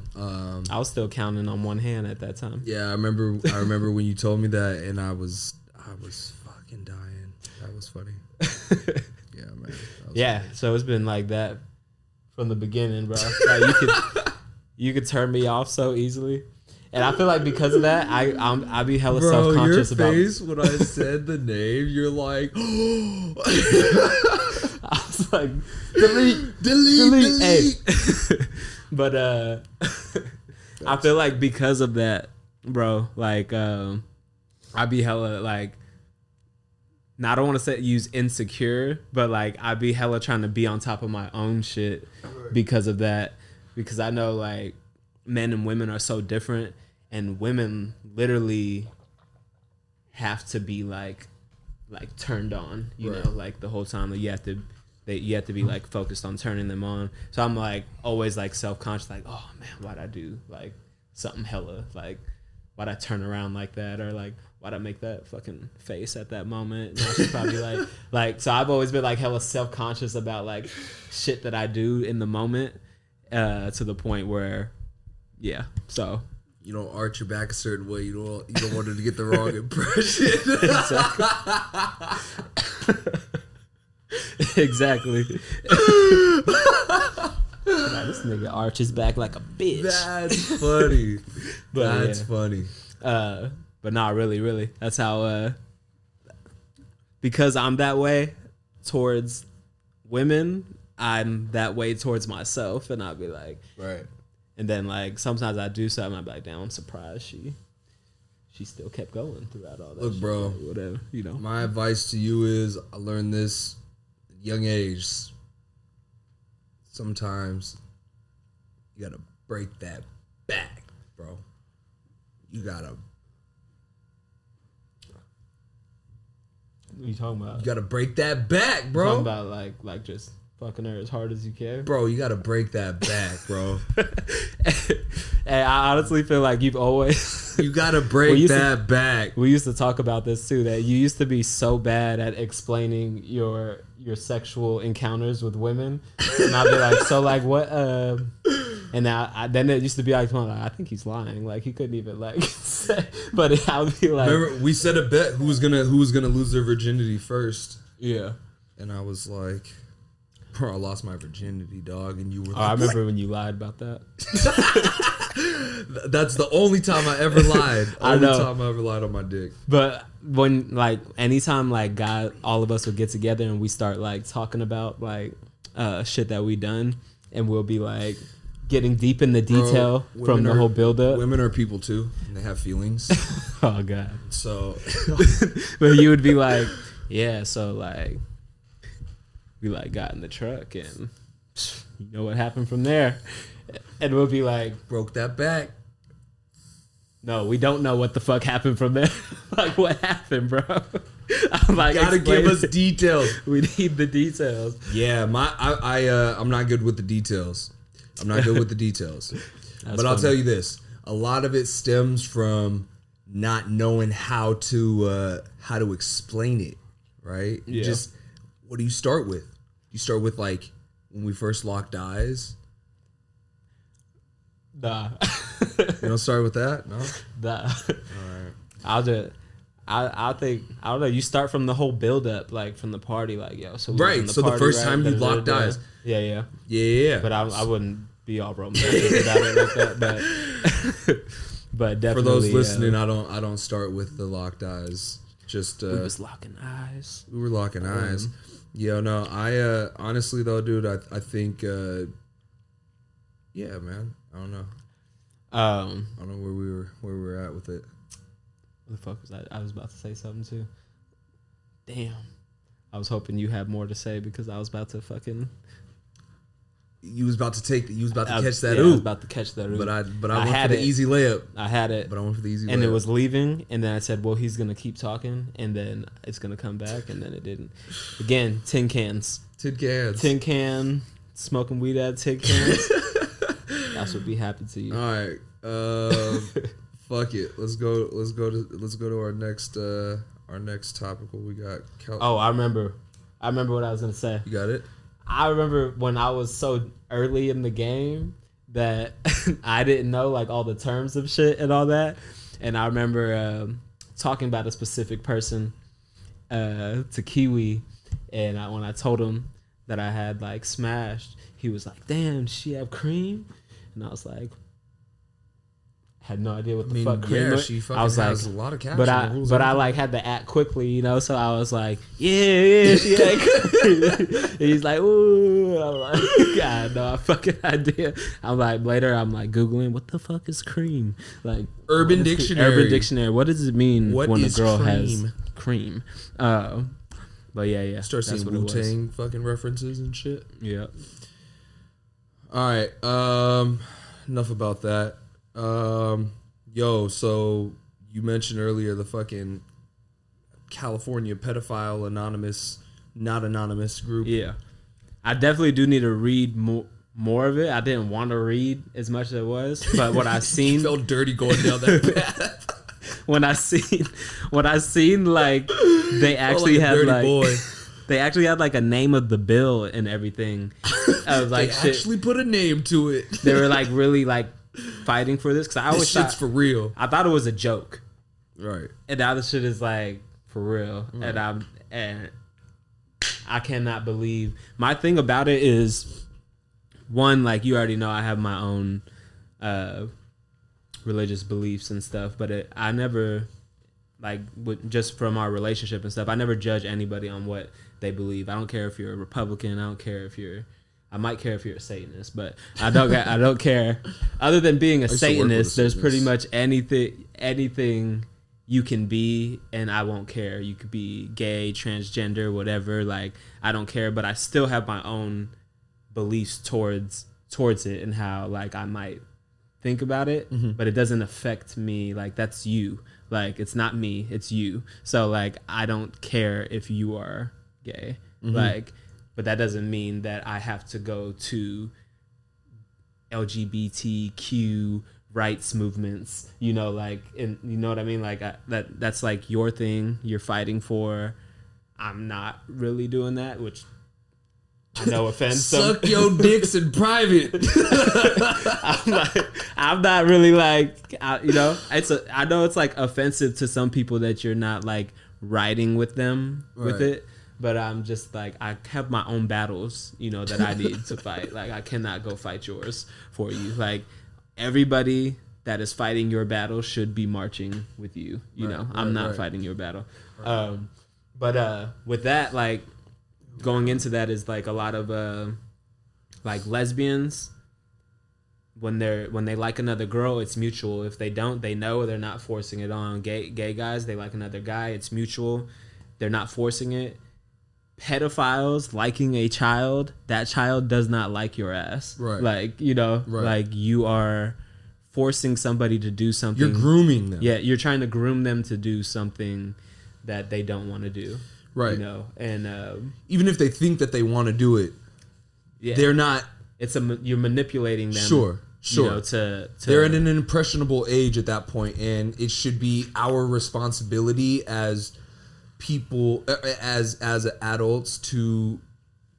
I was still counting on one hand at that time. Yeah, I remember when you told me that, and I was fucking dying. That was funny. Yeah, man. Yeah, funny. So it's been like that from the beginning, bro. Like you could turn me off so easily, and I feel like because of that, I be hella self-conscious about. Your face when I said the name, you're like, I was like, delete. Hey. But I feel like because of that, bro, like I be hella like. Now, I don't want to use insecure, but like I be hella trying to be on top of my own shit because of that. Because I know like men and women are so different, and women literally have to be like turned on, you know, like the whole time. Like you have to be like focused on turning them on. So I'm like always like self-conscious, like, oh man, why'd I do like something hella, like why'd I turn around like that, or like why'd I make that fucking face at that moment? And I should probably like, so I've always been like hella self-conscious about like shit that I do in the moment, to the point where, yeah. So you don't arch your back a certain way. You don't want her to get the wrong impression. Exactly. Nah, this nigga arches back like a bitch. That's funny. That's funny. But not really. That's how, because I'm that way towards women, I'm that way towards myself, and I'll be like, right. And then like sometimes I do something, I'll be like, damn, I'm surprised she still kept going throughout all that. Look, shit, bro, or whatever, you know. My advice to you is, I learned this at a young age. Sometimes you gotta break that back, bro. You gotta. What are you talking about? You gotta break that back, bro. Talking about like just fucking her as hard as you can, bro. You gotta break that back, bro. And I honestly feel like you've always you gotta break that back. We used to talk about this too. That you used to be so bad at explaining your sexual encounters with women, and I'd be like, so like what? And then it used to be like, I think he's lying. Like he couldn't even like say. But I would be like, remember we set a bet who was gonna lose their virginity first. Yeah. And I was like, bro, I lost my virginity, dog. And you were like, I remember when you lied about that. That's the only time I ever lied. I know. Only time I ever lied on my dick. But when like anytime like all of us would get together and we start like talking about like shit that we done, and we'll be like getting deep in the detail from the whole build-up. Women are people too, and they have feelings. Oh God. So, but you would be like, yeah, so like we like got in the truck, and you know what happened from there, and we'll be like, broke that back. No, we don't know what the fuck happened from there. Like, what happened, bro? I'm like, gotta give us details. We need the details. Yeah, I'm not good with the details. But I'll tell you this: a lot of it stems from not knowing how to explain it, right? Yeah. Just what do you start with? You start with like when we first locked eyes. Nah. You don't start with that, no? Nah. All right. I think I don't know. You start from the whole build up, like from the party, like yo. So right. So the first time you locked eyes. Yeah. But I wouldn't be all romantic about it like that. But definitely, for those listening, I don't start with the locked eyes. Just we was locking eyes. We were locking eyes. Yeah, no, I honestly though, dude, I think yeah, man. I don't know. I don't know where we were at with it. What the fuck was that? I was about to say something too. Damn. I was hoping you had more to say because I was about to fucking. You was about to catch that oop. I was about to catch that oop. But I went for the easy layup. I had it. But I went for the easy layup. And it was leaving, and then I said, well, he's gonna keep talking, and then it's gonna come back, and then it didn't. Again, tin cans. Tin cans. Tin can. Smoking weed out of tin cans. That's what be happening to you. All right. Fuck it. Let's go to our next topic. What we got? I remember what I was gonna say. You got it? I remember when I was so early in the game that I didn't know like all the terms of shit and all that. And I remember talking about a specific person to Kiwi, and when I told him that I had like smashed, he was like, "Damn, does she have cream?" And I was like, had no idea what the fuck cream was. She fucking I was has like, a lot of cash. but I like had to act quickly, you know. So I was like, yeah, she had cream. And he's like, ooh. I'm like, God, no fucking idea. I'm like, later, I'm like Googling, what the fuck is cream? Like Urban Dictionary. Urban Dictionary. What does it mean when a girl cream? has cream? But yeah. Start seeing Wu-Tang fucking references and shit. Yeah. All right. Enough about that. So you mentioned earlier the fucking California pedophile not anonymous group. Yeah. I definitely do need to read more of it. I didn't want to read as much as it was, but what I seen you felt dirty going down that path. when I seen like they actually had like they actually had like a name of the bill and everything. I was like, they actually put a name to it. They were like really like fighting for this because I always shit's for real. I thought it was a joke, right? And now this shit is like for real, and I cannot believe. My thing about it is, one, like you already know, I have my own religious beliefs and stuff, but I never just from our relationship and stuff, I never judge anybody on what they believe. I don't care if you're a Republican. I don't care if I might care if you're a Satanist, but I don't care. Other than being a Satanist, there's pretty much anything you can be, and I won't care. You could be gay, transgender, whatever. Like I don't care, but I still have my own beliefs towards it and how like I might think about it, but it doesn't affect me. Like that's you. Like it's not me, it's you. So like I don't care if you are gay. Like. But that doesn't mean that I have to go to LGBTQ rights movements, you know, like, and you know what I mean? Like that's like your thing you're fighting for. I'm not really doing that, which I know offends some. Suck your dicks in private. I'm not really like, you know, I know it's like offensive to some people that you're not like riding with them with it. But I'm just like, I have my own battles, you know, that I need to fight. Like, I cannot go fight yours for you. Like, everybody that is fighting your battle should be marching with you. You know, I'm not fighting your battle. But with that, like, going into that is like a lot of like lesbians. When they like another girl, it's mutual. If they don't, they know they're not forcing it on. Gay guys, they like another guy, it's mutual. They're not forcing it. Pedophiles liking a child, that child does not like your ass. Right. Like, you know, like you are forcing somebody to do something. You're grooming them. Yeah, you're trying to groom them to do something that they don't want to do. Right. You know, and even if they think that they want to do it, they're not. You're manipulating them. Sure. You know, to they're at an impressionable age at that point, and it should be our responsibility as people, as adults, to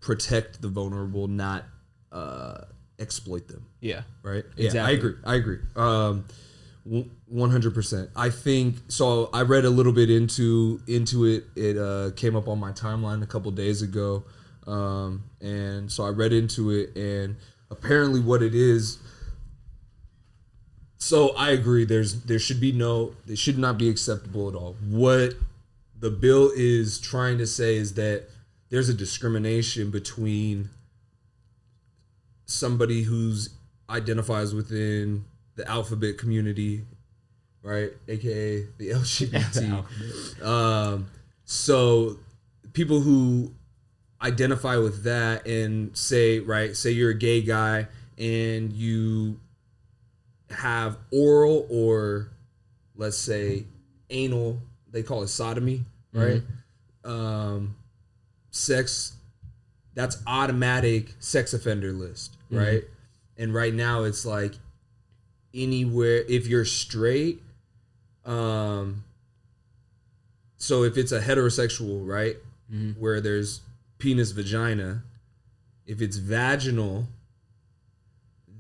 protect the vulnerable, not exploit them. Yeah. Right. Exactly. Yeah, I agree. 100%. I think so. I read a little bit into it. It came up on my timeline a couple days ago, and so I read into it, and apparently, what it is. So I agree. There should not be acceptable at all. What the bill is trying to say is that there's a discrimination between somebody who's identifies within the alphabet community, right, aka the LGBT. So people who identify with that and say you're a gay guy and you have oral or let's say anal, they call it sodomy, right? Sex, that's automatic sex offender list, right? And right now it's like anywhere, if you're straight, so if it's a heterosexual, right, where there's penis, vagina, if it's vaginal,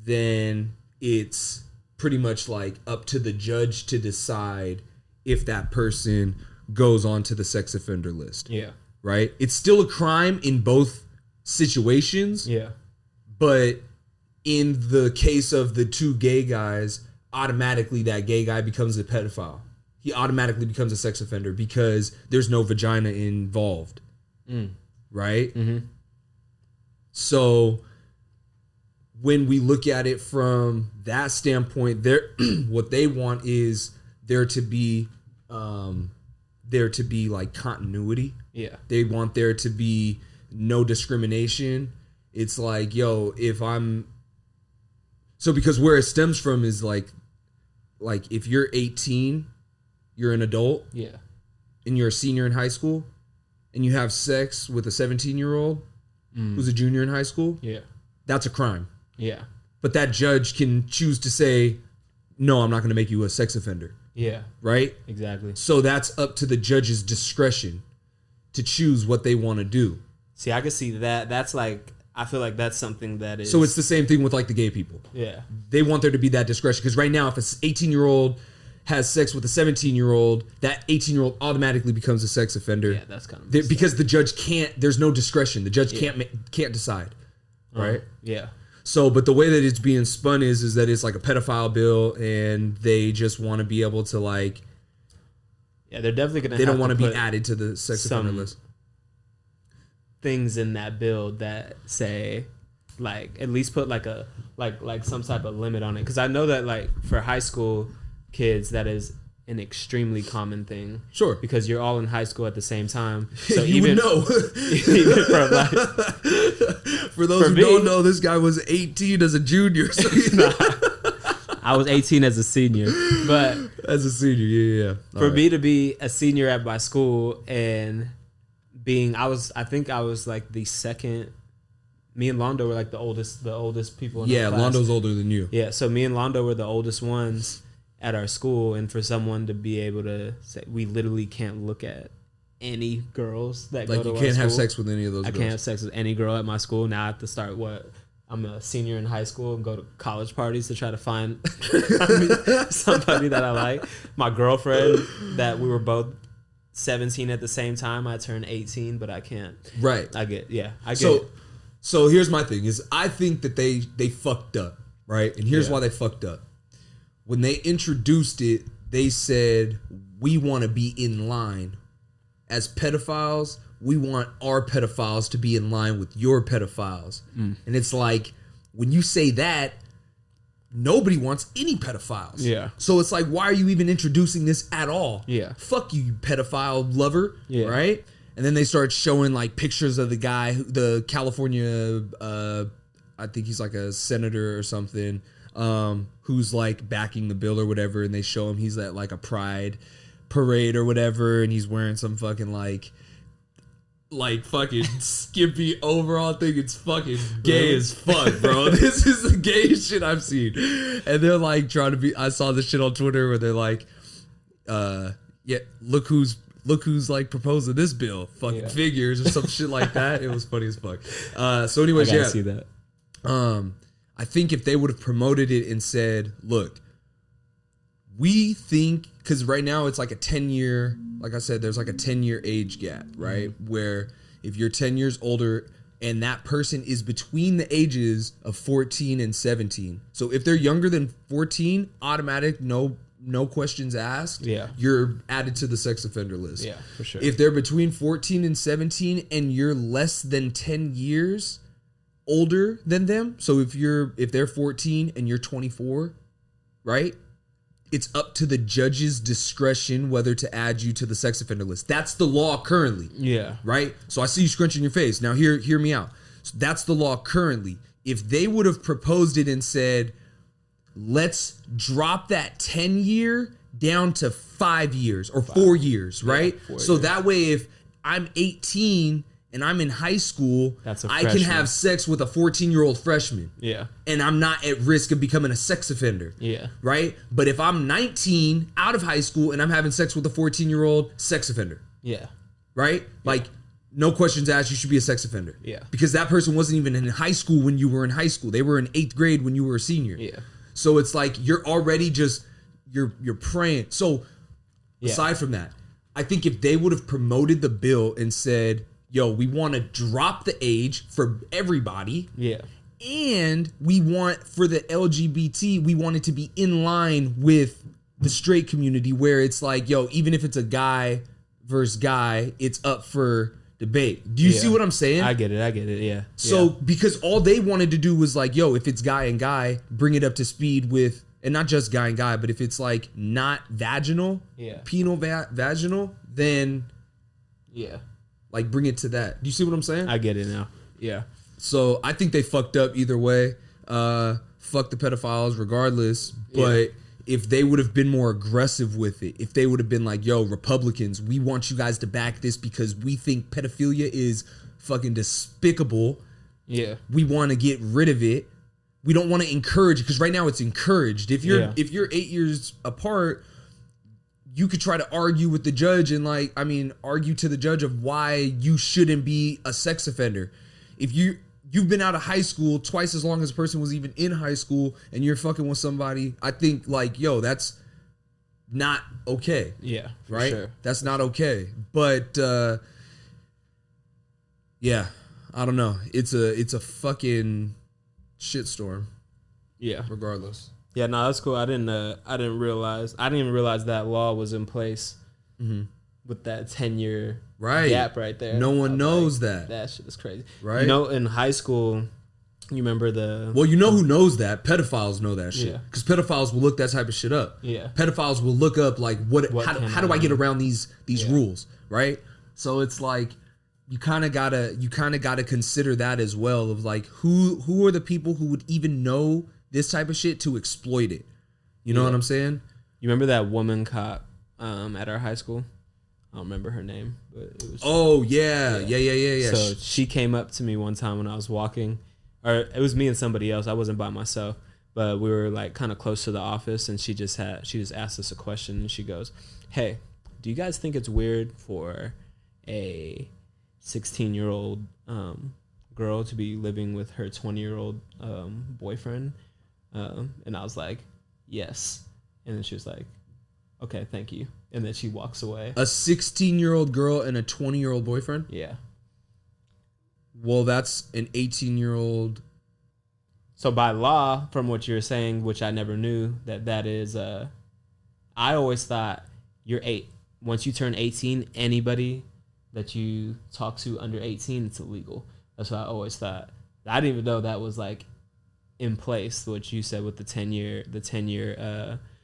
then it's pretty much like up to the judge to decide if that person goes onto the sex offender list. Yeah. Right? It's still a crime in both situations. Yeah. But in the case of the two gay guys, automatically that gay guy becomes a pedophile. He automatically becomes a sex offender because there's no vagina involved. Right? So when we look at it from that standpoint, what they want is there to be like continuity. Yeah. They want there to be no discrimination. It's like, yo, because where it stems from is like if you're 18, you're an adult. Yeah. And you're a senior in high school and you have sex with a 17-year-old who's a junior in high school. Yeah. That's a crime. Yeah. But that judge can choose to say, no, I'm not going to make you a sex offender. Yeah. Right? Exactly. So that's up to the judge's discretion to choose what they want to do. See, I can see that. That's like, I feel like that's something that is... So it's the same thing with like the gay people. Yeah. They want there to be that discretion. Because right now, if an 18-year-old has sex with a 17-year-old, that 18-year-old automatically becomes a sex offender. Yeah, that's kind of... Because the judge can't... There's no discretion. The judge can't decide. Right? Yeah. So, but the way that it's being spun is that it's like a pedophile bill, and they just want to be able to like, yeah, they're definitely gonna. They don't want to be added to the sex offender list. Things in that bill that say, like, at least put like a like some type of limit on it, because I know that like for high school kids that is an extremely common thing. Sure. Because you're all in high school at the same time. So you even, would know. Even from like, for those who don't know, this guy was 18 as a junior. So I was 18 as a senior. But as a senior, yeah. For me to be a senior at my school and I think I was like the second. Me and Londo were like the oldest people in the class. Yeah, Londo's older than you. Yeah, so me and Londo were the oldest ones at our school, and for someone to be able to say we literally can't look at any girls that go to our school. Like you can't have sex with any of those girls. I can't have sex with any girl at my school. Now I have to start I'm a senior in high school and go to college parties to try to find somebody that I like. My girlfriend that we were both 17 at the same time. I turned 18, but I can't. Right. I get it. So here's my thing is I think that they fucked up, right? And here's why they fucked up. When they introduced it, they said, we want to be in line. As pedophiles, we want our pedophiles to be in line with your pedophiles. And it's like, when you say that, nobody wants any pedophiles. Yeah. So it's like, why are you even introducing this at all? Yeah. Fuck you pedophile lover. Yeah. Right? And then they start showing like pictures of the guy, the California, I think he's like a senator or something, who's like backing the bill or whatever, and they show him he's at like a pride parade or whatever, and he's wearing some fucking like fucking skimpy overall thing. It's fucking gay as fuck, bro. This is the gayest shit I've seen. And they're like trying to be, I saw this shit on Twitter where they're like, yeah, look who's like proposing this bill, fucking figures or some shit like that. It was funny as fuck. So anyways, I see that. I think if they would have promoted it and said, look, we think, because right now it's like a 10-year, like I said, there's like a 10-year age gap, right? Where if you're 10 years older and that person is between the ages of 14 and 17. So if they're younger than 14, automatic, no questions asked. Yeah. You're added to the sex offender list. Yeah, for sure. If they're between 14 and 17 and you're less than 10 years older than them, so if they're 14 and you're 24, right? It's up to the judge's discretion whether to add you to the sex offender list. That's the law currently. Yeah. Right? So I see you scrunching your face. Now hear me out. So that's the law currently. If they would have proposed it and said, let's drop that 10-year down to 5 years or 4 years, right? 4 so years. That way, if I'm 18 and I'm in high school, I can have sex with a 14-year-old freshman. Yeah. And I'm not at risk of becoming a sex offender. Yeah. Right? But if I'm 19 out of high school and I'm having sex with a 14-year-old, sex offender. Yeah. Right? Yeah. Like, no questions asked, you should be a sex offender. Yeah. Because that person wasn't even in high school when you were in high school. They were in 8th grade when you were a senior. Yeah. So it's like you're already just you're praying. So aside from that, I think if they would have promoted the bill and said, yo, we want to drop the age for everybody. Yeah. And we want for the LGBT, we want it to be in line with the straight community where it's like, yo, even if it's a guy versus guy, it's up for debate. Do you see what I'm saying? I get it. Yeah. So because all they wanted to do was like, yo, if it's guy and guy, bring it up to speed with, and not just guy and guy, but if it's like not vaginal, penal vaginal, then like bring it to that. Do you see what I'm saying? I get it now. Yeah. So I think they fucked up either way. Fuck the pedophiles regardless. But if they would have been more aggressive with it, if they would have been like, yo, Republicans, we want you guys to back this because we think pedophilia is fucking despicable. Yeah. We want to get rid of it. We don't want to encourage it because right now it's encouraged. If you're 8 years apart, you could try to argue with the judge and argue to the judge of why you shouldn't be a sex offender. If you've been out of high school twice as long as a person was even in high school and you're fucking with somebody, I think that's not okay. Yeah. Right? Sure. That's not okay. But I don't know. It's a fucking shitstorm. Yeah. Regardless. Yeah, no, that's cool. I didn't even realize that law was in place with that 10-year gap right there. No one knows that. That shit is crazy. Right? In high school, you remember who knows that? Pedophiles know that shit. Because pedophiles will look that type of shit up. Yeah. Pedophiles will look up like how do I get around these rules, right? So it's like you kind of gotta consider that as well of like who are the people who would even know this type of shit to exploit it. You know what I'm saying? You remember that woman cop at our high school? I don't remember her name, but it was. Oh yeah. So she came up to me one time when I was walking, or it was me and somebody else. I wasn't by myself, but we were like kind of close to the office, and she just asked us a question, and she goes, "Hey, do you guys think it's weird for a 16-year-old girl to be living with her 20-year-old boyfriend?" And I was like, "Yes." And then she was like, "Okay, thank you." And then she walks away. A 16-year-old girl and a 20-year-old boyfriend? Yeah. Well, that's an 18-year-old. So by law, from what you're saying, which I never knew, that is, I always thought you're 8. Once you turn 18, anybody that you talk to under 18, it's illegal. That's what I always thought. I didn't even know that was like in place, what you said with the 10-year.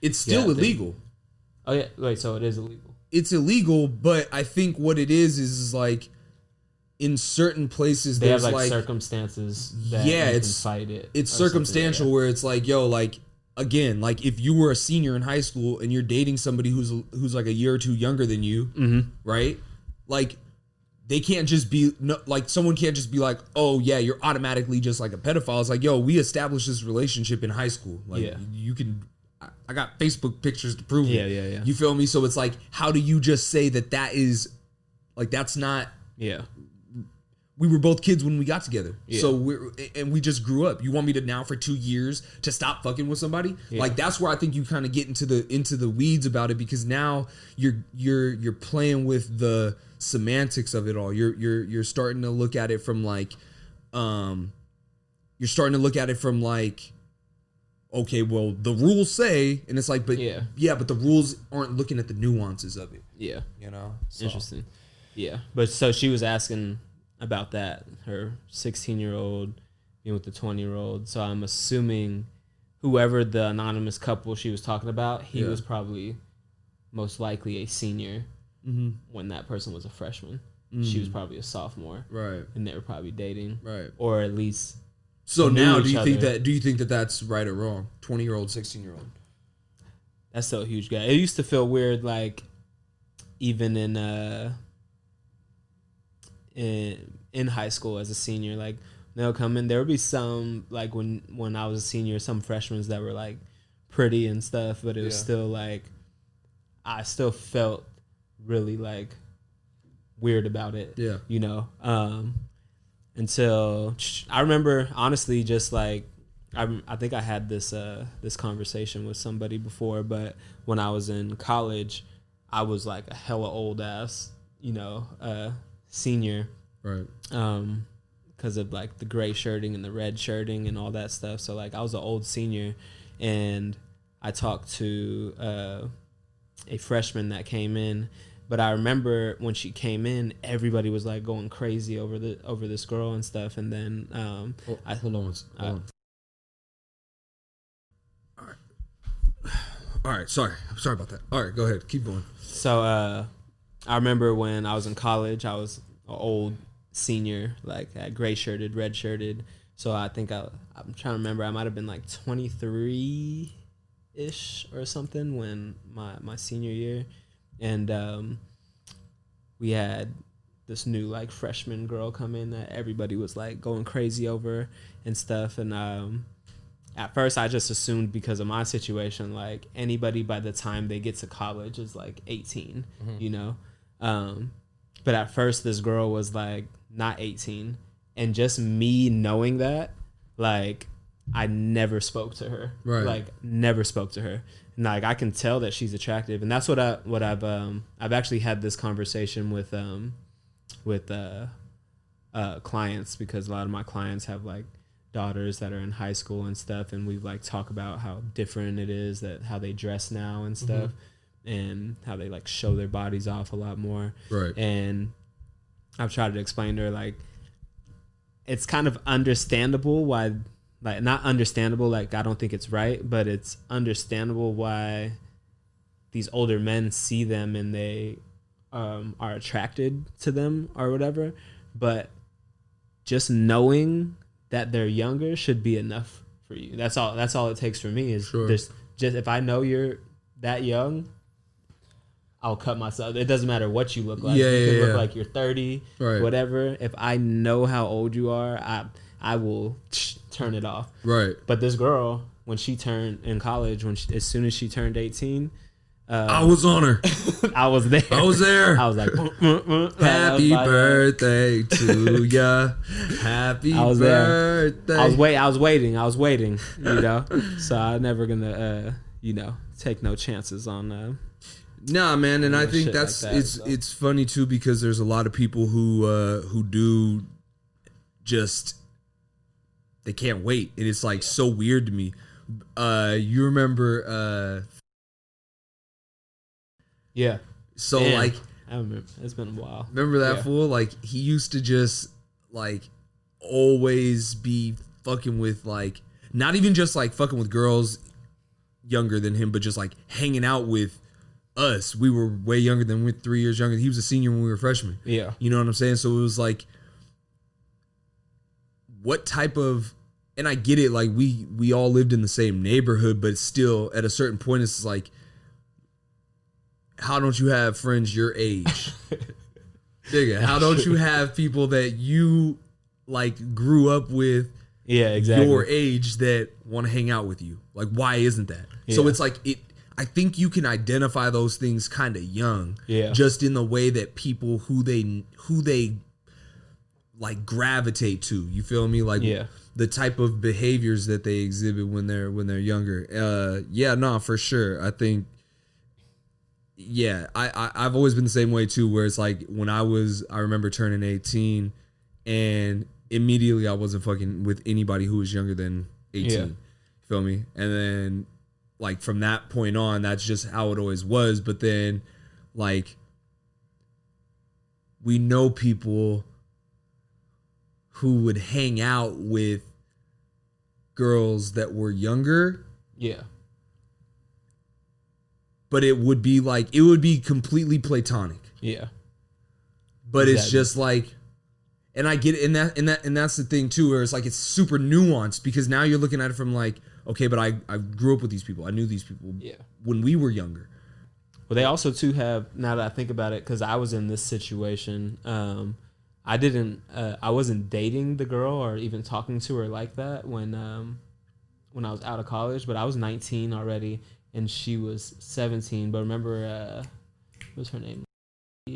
It's still illegal. Oh yeah, wait. So it is illegal. It's illegal, but I think what it is like in certain places they there's have like circumstances that it's can fight it. It's circumstantial where it's like, yo, like again, like if you were a senior in high school and you're dating somebody who's like a year or two younger than you, right? Like they can't just be like someone can't just be like, oh yeah, you're automatically just like a pedophile. It's like, yo, we established this relationship in high school. Like you can. I got Facebook pictures to prove it. Yeah. You feel me? So it's like, how do you just say that is, like, that's not... Yeah. We were both kids when we got together. Yeah. So we just grew up. You want me to now for 2 years to stop fucking with somebody? Yeah. Like, that's where I think you kind of get into the weeds about it because now you're playing with the semantics of it all. You're starting to look at it from like, you're starting to look at it from like, okay, well, the rules say, and it's like, but but the rules aren't looking at the nuances of it. Yeah. You know? So. Interesting. Yeah. But so she was asking about that, her 16-year-old being with the 20-year-old. So I'm assuming whoever the anonymous couple she was talking about, he was probably most likely a senior when that person was a freshman. She was probably a sophomore. Right. And they were probably dating. Right. Or at least... So now, do you think that that's right or wrong? 20-year-old, 16-year-old. That's still a huge gap. It used to feel weird, like even in high school as a senior, like they'll come in. There would be some like when I was a senior, some freshmen that were like pretty and stuff, but it was still like I still felt really like weird about it. Yeah, you know. Until I remember, honestly, just like I think I had this conversation with somebody before, but when I was in college, I was like a hella old ass, senior, right? Because of like the gray shirting and the red shirting and all that stuff. So like I was an old senior, and I talked to a freshman that came in. But I remember when she came in, everybody was like going crazy over this girl and stuff. And then hold on. All right. Sorry about that. All right, go ahead. Keep going. So I remember when I was in college, I was an old senior, like gray shirted, red shirted. So I think I'm trying to remember. I might have been like 23 ish or something when my senior year. And we had this new like freshman girl come in that everybody was like going crazy over and stuff. And at first I just assumed because of my situation, like anybody by the time they get to college is like 18, But at first this girl was like not 18. And just me knowing that, like I never spoke to her. Right. Like never spoke to her. And like I can tell that she's attractive, and that's what I've actually had this conversation with clients, because a lot of my clients have like daughters that are in high school and stuff, and we like talk about how different it is, that how they dress now and stuff, and how they like show their bodies off a lot more. Right. And I've tried to explain to her like it's kind of understandable why. Like, not understandable, like, I don't think it's right, but it's understandable why these older men see them and they are attracted to them or whatever. But just knowing that they're younger should be enough for you. That's all it takes for me is just if I know you're that young, I'll cut myself. It doesn't matter what you look like. You can look like you're 30, whatever. If I know how old you are, I will turn it off. Right. But this girl, when she turned in college, as soon as she turned 18, I was on her. I was there. I was like, happy birthday to ya. Happy birthday. I was waiting, So I'm never gonna, take no chances on. Nah, man, and I think that's like it's funny too, because there's a lot of people who do just. They can't wait, and it's like so weird to me. You remember? Yeah. So like, I remember. It's been a while. Remember that fool? Like he used to just like always be fucking with like not even just like fucking with girls younger than him, but just like hanging out with us. We were way younger than we're 3 years younger. He was a senior when we were freshmen. Yeah. You know what I'm saying? So it was like, what type of, and I get it, like we all lived in the same neighborhood, but still at a certain point it's like, how don't you have friends your age? Nigga, how don't you have people that you like grew up with your age that want to hang out with you? Like, why isn't that? Yeah. So it's like I think you can identify those things kind of young, just in the way that people who they like gravitate to. You feel me? Like the type of behaviors that they exhibit when they're younger. For sure. I think. Yeah, I've always been the same way too. Where it's like when I remember turning 18, and immediately I wasn't fucking with anybody who was younger than 18. Yeah. You feel me? And then like from that point on, that's just how it always was. But then like we know people who would hang out with girls that were younger. Yeah. But it would be completely platonic. Yeah. But exactly. It's just like, and I get it, and that's the thing too, where it's like it's super nuanced because now you're looking at it from like, okay, but I grew up with these people. I knew these people when we were younger. Well, they also too have, now that I think about it, because I was in this situation, I wasn't dating the girl or even talking to her like that when I was out of college, but I was 19 already and she was 17. But remember, what was her name?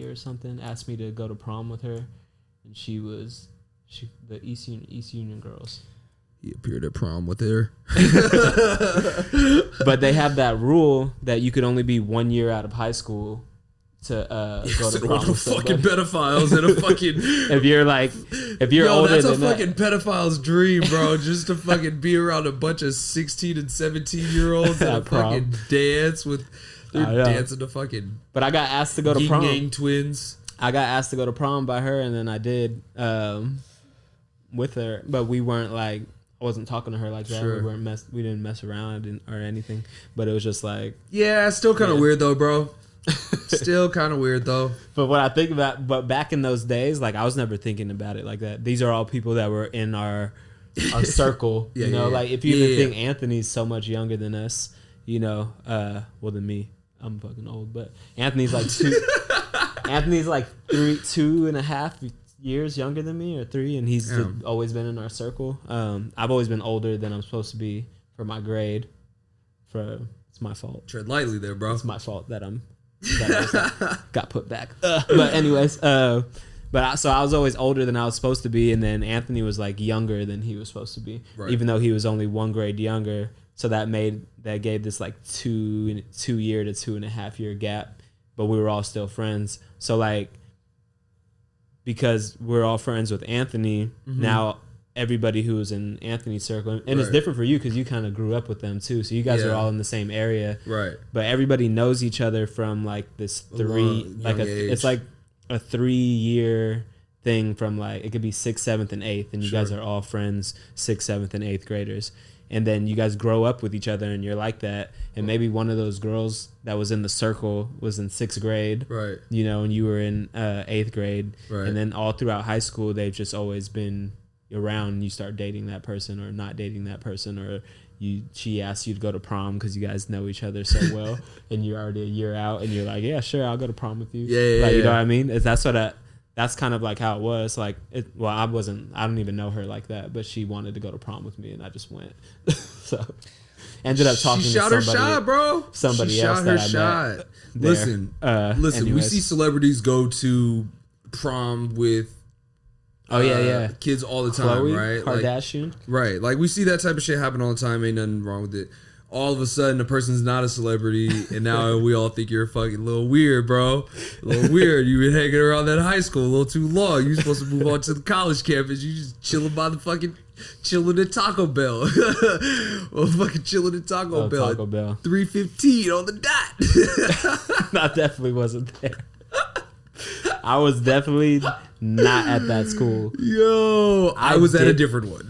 Or something, asked me to go to prom with her, and the East Union girls. He appeared at prom with her. But they have that rule that you could only be 1 year out of high school to go to prom with fucking pedophiles and a fucking if you're older that's than a fucking pedophile's dream, bro. Just to fucking be around a bunch of 16 and 17-year-olds and fucking dance with. They're dancing to fucking. But I got asked to go to prom. Gang twins. I got asked to go to prom by her, and then I did with her. But we weren't like, I wasn't talking to her like that. Sure. We didn't mess around or anything. But it was just like, yeah, still kind of weird though, bro. Still kind of weird though. But what I think about, but back in those days, like I was never thinking about it like that. These are all people that were in our circle. You know, like if you even think Anthony's so much younger than us, you know, well than me. I'm fucking old, but Anthony's like 2.5 years younger than me, or 3, and he's always been in our circle. I've always been older than I'm supposed to be for my grade. It's my fault. Tread lightly there, bro. It's my fault that I got put back. But anyways, so I was always older than I was supposed to be, and then Anthony was like younger than he was supposed to be, even though he was only 1 grade younger. So that gave this like 2 year to 2.5 year gap, but we were all still friends. So like, because we're all friends with Anthony, now everybody who was in Anthony's circle, and it's different for you because you kind of grew up with them too. So you guys are all in the same area, right? But everybody knows each other from like this it's like a 3 year thing from like, it could be 6th, 7th, and 8th, and you guys are all friends, 6th, 7th, and 8th graders. And then you guys grow up with each other and you're like that. And maybe one of those girls that was in the circle was in 6th grade. Right. You know, and you were in 8th grade. Right. And then all throughout high school, they've just always been around, and you start dating that person or not dating that person, or she asks you to go to prom because you guys know each other so well and you're already a year out and you're like, yeah, sure, I'll go to prom with you. You know what I mean? That's kind of like how it was. Like, I don't even know her like that, but she wanted to go to prom with me, and I just went. So, ended up talking to somebody. She shot her shot, bro. Somebody else that I met. Listen, we see celebrities go to prom with kids all the time, Khloe right? Kardashian. Like, right. Like, we see that type of shit happen all the time. Ain't nothing wrong with it. All of a sudden, the person's not a celebrity, and now we all think you're fucking a little weird, bro. A little weird. You've been hanging around that high school a little too long. You're supposed to move on to the college campus. You just chilling at Taco Bell. Well, fucking chilling at Taco Bell. 3:15 on the dot. I definitely wasn't there. I was definitely not at that school. Yo, I was at a different one.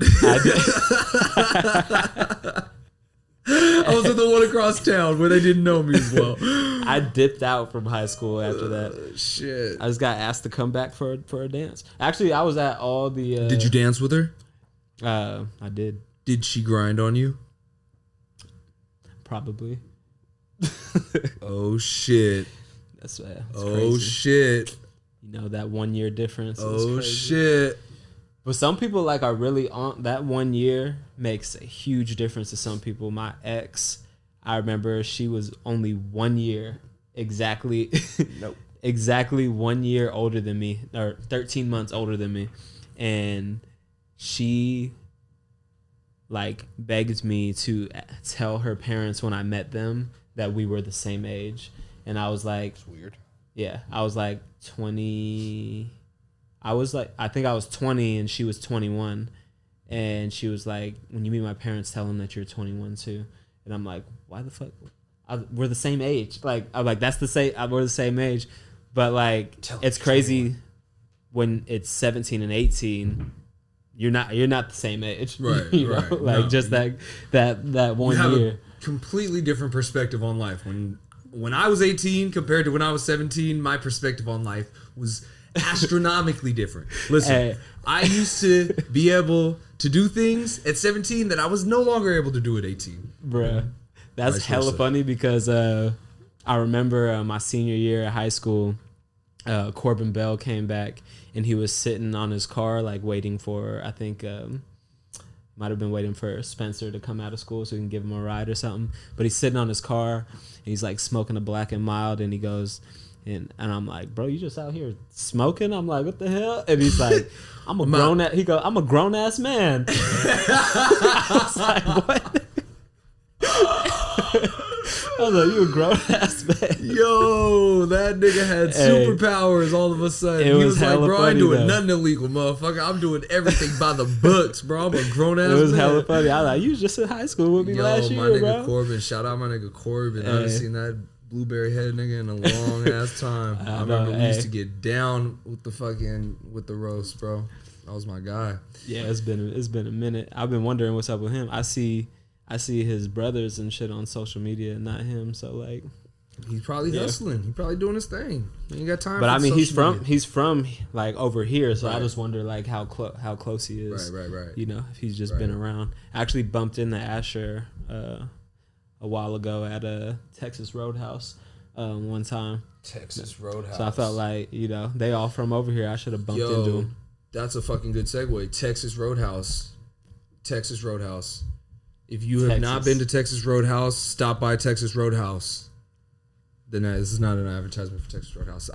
I was at the one across town where they didn't know me as well. I dipped out from high school after that. Shit. I just got asked to come back for a dance. Actually, I was at all the... Did you dance with her? I did. Did she grind on you? Probably. Oh, shit. That's oh, crazy. Shit. You know, that 1 year difference. Oh, shit. But some people like are really on that 1 year makes a huge difference to some people. My ex, I remember she was only 1 year exactly. Nope. Exactly 1 year older than me, or 13 months older than me. And she like begged me to tell her parents when I met them that we were the same age. And I was like, it's weird. Yeah. I was like 20. I think I was 20 and she was 21. And she was like, when you meet my parents, tell them that you're 21 too. And I'm like, why the fuck? We're the same age. Like, I'm like, we're the same age. But like, it's crazy when it's 17 and 18. You're not the same age. Right, you know? right. Like, no, just that 1 year. A completely different perspective on life. When I was 18 compared to when I was 17, my perspective on life was astronomically different. Listen, hey. I used to be able to do things at 17 that I was no longer able to do at 18. Bruh, that's hella funny because I remember my senior year at high school, Corbin Bell came back and he was sitting on his car like waiting for, I think might have been waiting for Spencer to come out of school so he can give him a ride or something. But he's sitting on his car and he's like smoking a Black and Mild and he goes, and I'm like, bro, you just out here smoking? I'm like, what the hell? And he's like, I'm a grown ass man. I was like, what? I was like, you a grown ass man. Yo, that nigga had superpowers all of a sudden. He was like, bro, I ain't doing nothing illegal, motherfucker. I'm doing everything by the books, bro. I'm a grown ass man. It was hella funny. I was like, you was just in high school with me last year, my nigga bro. Corbin. Shout out my nigga Corbin. I haven't seen that blueberry head nigga in a long ass time. I remember we used to get down with the roast, bro. That was my guy. Yeah, it's been a minute. I've been wondering what's up with him. I see his brothers and shit on social media, not him. So like, he's probably hustling. He's probably doing his thing. He ain't got time. But for I mean, he's from like over here, so right. I just wonder like how close he is. Right. You know, if he's just been around. I actually bumped into Asher a while ago at a Texas Roadhouse one time. Texas Roadhouse. So I felt like, you know, they all from over here. I should have bumped into them. That's a fucking good segue. Texas Roadhouse. If you have not been to Texas Roadhouse, stop by Texas Roadhouse. Then this is not an advertisement for Texas Roadhouse.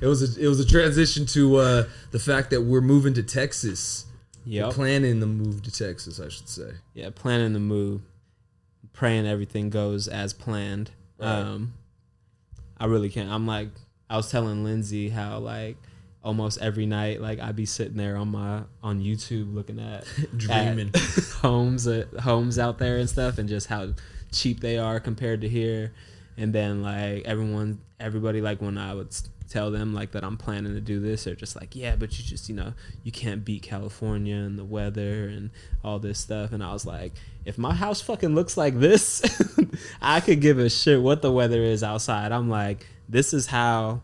It was a transition to the fact that we're moving to Texas. Yep. We're planning the move to Texas, I should say. Yeah, planning the move. Praying everything goes as planned. Right. I really can't. I was telling Lindsay how like almost every night, like I'd be sitting there on YouTube looking at dreaming homes out there and stuff, and just how cheap they are compared to here. And then like everybody like when I would tell them like that I'm planning to do this, they're just like, yeah, but you just, you know, you can't beat California and the weather and all this stuff. And I was like, if my house fucking looks like this, I could give a shit what the weather is outside. I'm like, this is how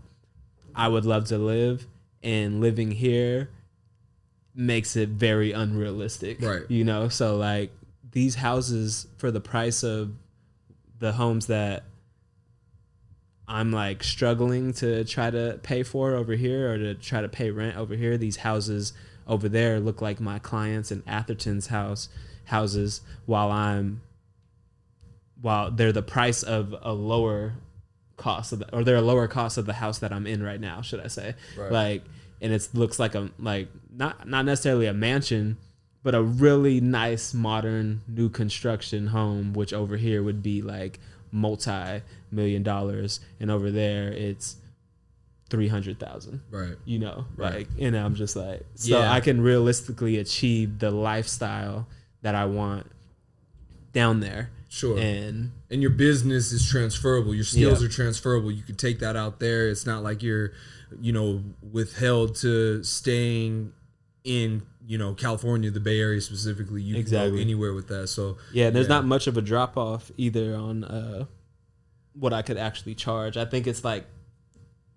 I would love to live, and living here makes it very unrealistic. Right. You know, so like these houses for the price of the homes that I'm like struggling to try to pay for over here, or to try to pay rent over here, these houses over there look like my clients in Atherton's houses, while they're the price of a lower cost of they're a lower cost of the house that I'm in right now, should I say. Right. Like, and it looks like not necessarily a mansion, but a really nice modern new construction home, which over here would be like multi-$million, and over there it's 300,000. Right. You know, right. Like, and I'm just like, so I can realistically achieve the lifestyle that I want down there. Sure. And your business is transferable. Your skills are transferable. You can take that out there. It's not like you're, you know, withheld to staying in, you know, California, the Bay Area specifically. You can go anywhere with that. So there's not much of a drop off either on what I could actually charge. I think it's like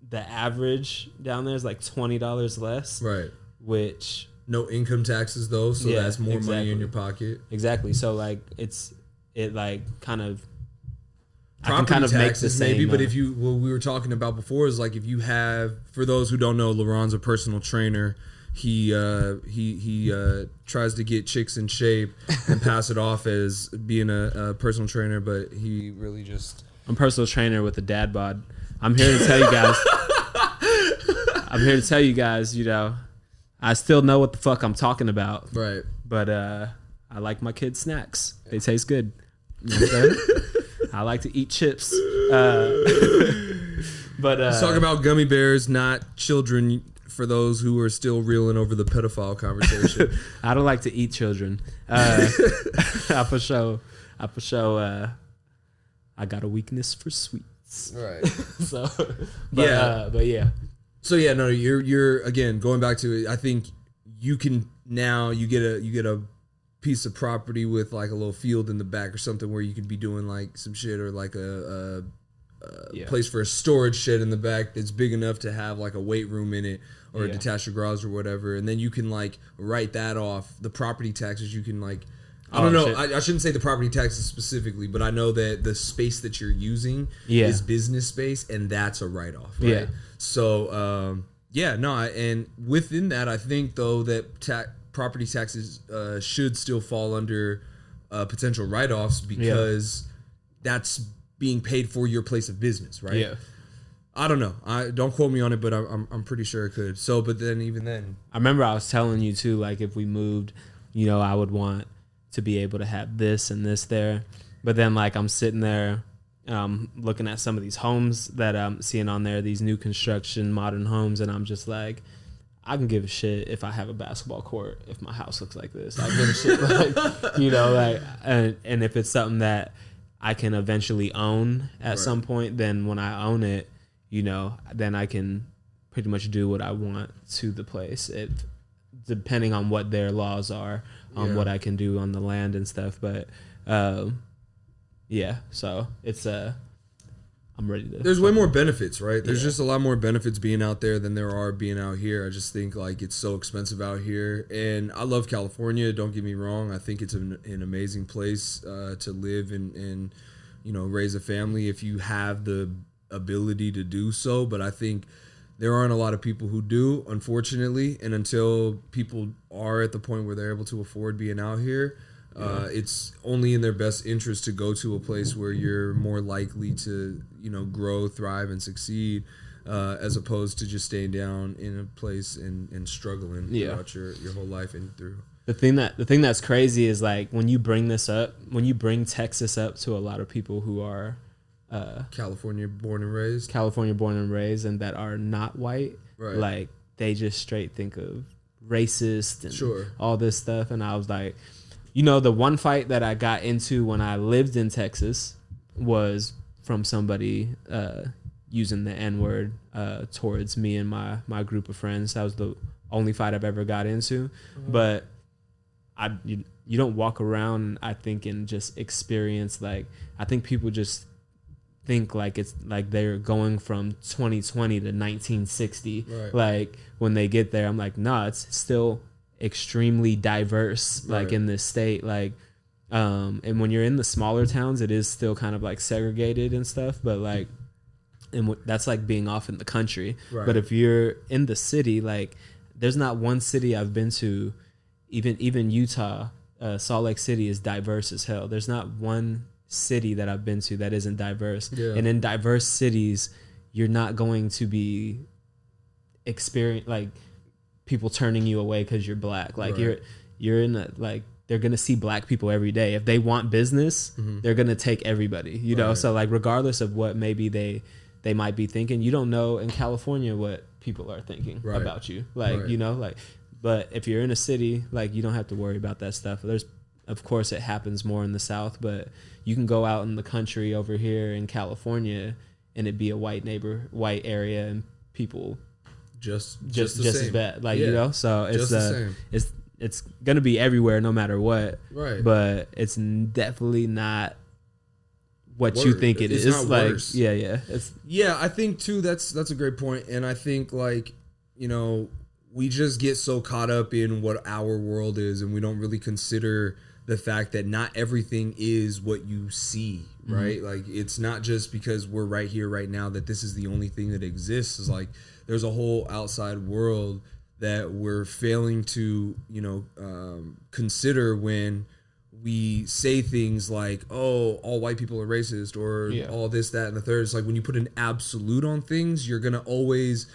the average down there is like $20 less. Right. Which no income taxes though, so that's more money in your pocket. Exactly. So like it like kind of property I can kind of taxes make the same, maybe, but if you what we were talking about before is like if you have, for those who don't know, LaRon's a personal trainer. He tries to get chicks in shape and pass it off as being a personal trainer, but he really just I'm a personal trainer with a dad bod. I'm here to tell you guys, you know, I still know what the fuck I'm talking about. Right. But I like my kids' snacks. They taste good. You know what I'm saying? I like to eat chips. But let's talk about gummy bears, not children for those who are still reeling over the pedophile conversation. I don't like to eat children. I for sure, I got a weakness for sweets. Right. So, but yeah. So yeah, no, you're again going back to it. I think you can now you get a piece of property with like a little field in the back or something where you could be doing like some shit, or like a place for a storage shed in the back that's big enough to have like a weight room in it, or a detached garage or whatever, and then you can like write that off. The property taxes you can like, I don't know. I shouldn't say the property taxes specifically, but I know that the space that you're using is business space, and that's a write-off, right? Yeah. So, and within that, I think though that property taxes should still fall under potential write-offs, because that's being paid for your place of business, right? Yeah. I don't know. I don't quote me on it, but I'm pretty sure it could. So, but then even then, I remember I was telling you too, like if we moved, I would want to be able to have this and this there. But then like I'm sitting there looking at some of these homes that I'm seeing on there, these new construction modern homes, and I'm just like, I can give a shit if I have a basketball court if my house looks like this. I give a shit, like, and if it's something that I can eventually own at some point, then when I own it, then I can pretty much do what I want to the place, depending on what their laws are, what I can do on the land and stuff. But so it's I'm ready to. There's way more benefits, right? There's just a lot more benefits being out there than there are being out here. I just think like it's so expensive out here, and I love California. Don't get me wrong. I think it's an amazing place to live and raise a family if you have the ability to do so. But I think there aren't a lot of people who do, unfortunately. And until people are at the point where they're able to afford being out here, it's only in their best interest to go to a place where you're more likely to, grow, thrive, and succeed, as opposed to just staying down in a place and struggling throughout your whole life and through. The thing that's crazy is like when you bring Texas up to a lot of people who are California born and raised, and that are not white, right? Like they just straight think of racist and all this stuff. And I was like, the one fight that I got into when I lived in Texas was from somebody using the N-word towards me and my group of friends. That was the only fight I've ever got into. Mm-hmm. But you don't walk around, I think, and just experience, like, I think people just think like it's like they're going from 2020 to 1960. Right. Like when they get there, I'm like, nah, it's still extremely diverse, like in this state. Like, and when you're in the smaller towns, it is still kind of like segregated and stuff, but like, and that's like being off in the country. Right. But if you're in the city, like there's not one city I've been to, even Utah, Salt Lake City is diverse as hell. There's not one city that I've been to that isn't diverse. Yeah. And in diverse cities, you're not going to be experience like people turning you away because you're black. Like you're in a, like, they're gonna see black people every day. If they want business, they're gonna take everybody, know. So like regardless of what maybe they might be thinking, you don't know in California what people are thinking about you. Like like, but if you're in a city, like you don't have to worry about that stuff. Of course it happens more in the South, but you can go out in the country over here in California and it be a white area and people just as bad, like so it's gonna be everywhere no matter what, right? But it's definitely not what you think it is. It's like worse. I think too that's a great point. And I think like we just get so caught up in what our world is, and we don't really consider the fact that not everything is what you see, right? Like it's not just because we're right here right now that this is the only thing that exists. It's like there's a whole outside world that we're failing to, consider when we say things like, oh, all white people are racist, or all this, that, and the third. It's like when you put an absolute on things, you're going to always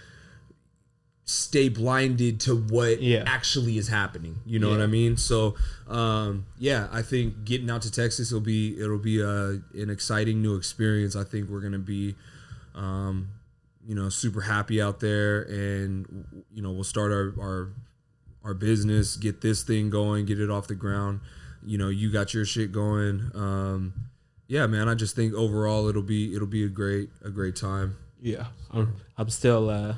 stay blinded to what actually is happening. You know what I mean? So, I think getting out to Texas, it'll be an exciting new experience. I think we're going to be, super happy out there, and we'll start our business, get this thing going, get it off the ground. You got your shit going. Yeah, man, I just think overall it'll be a great time. Yeah. I'm still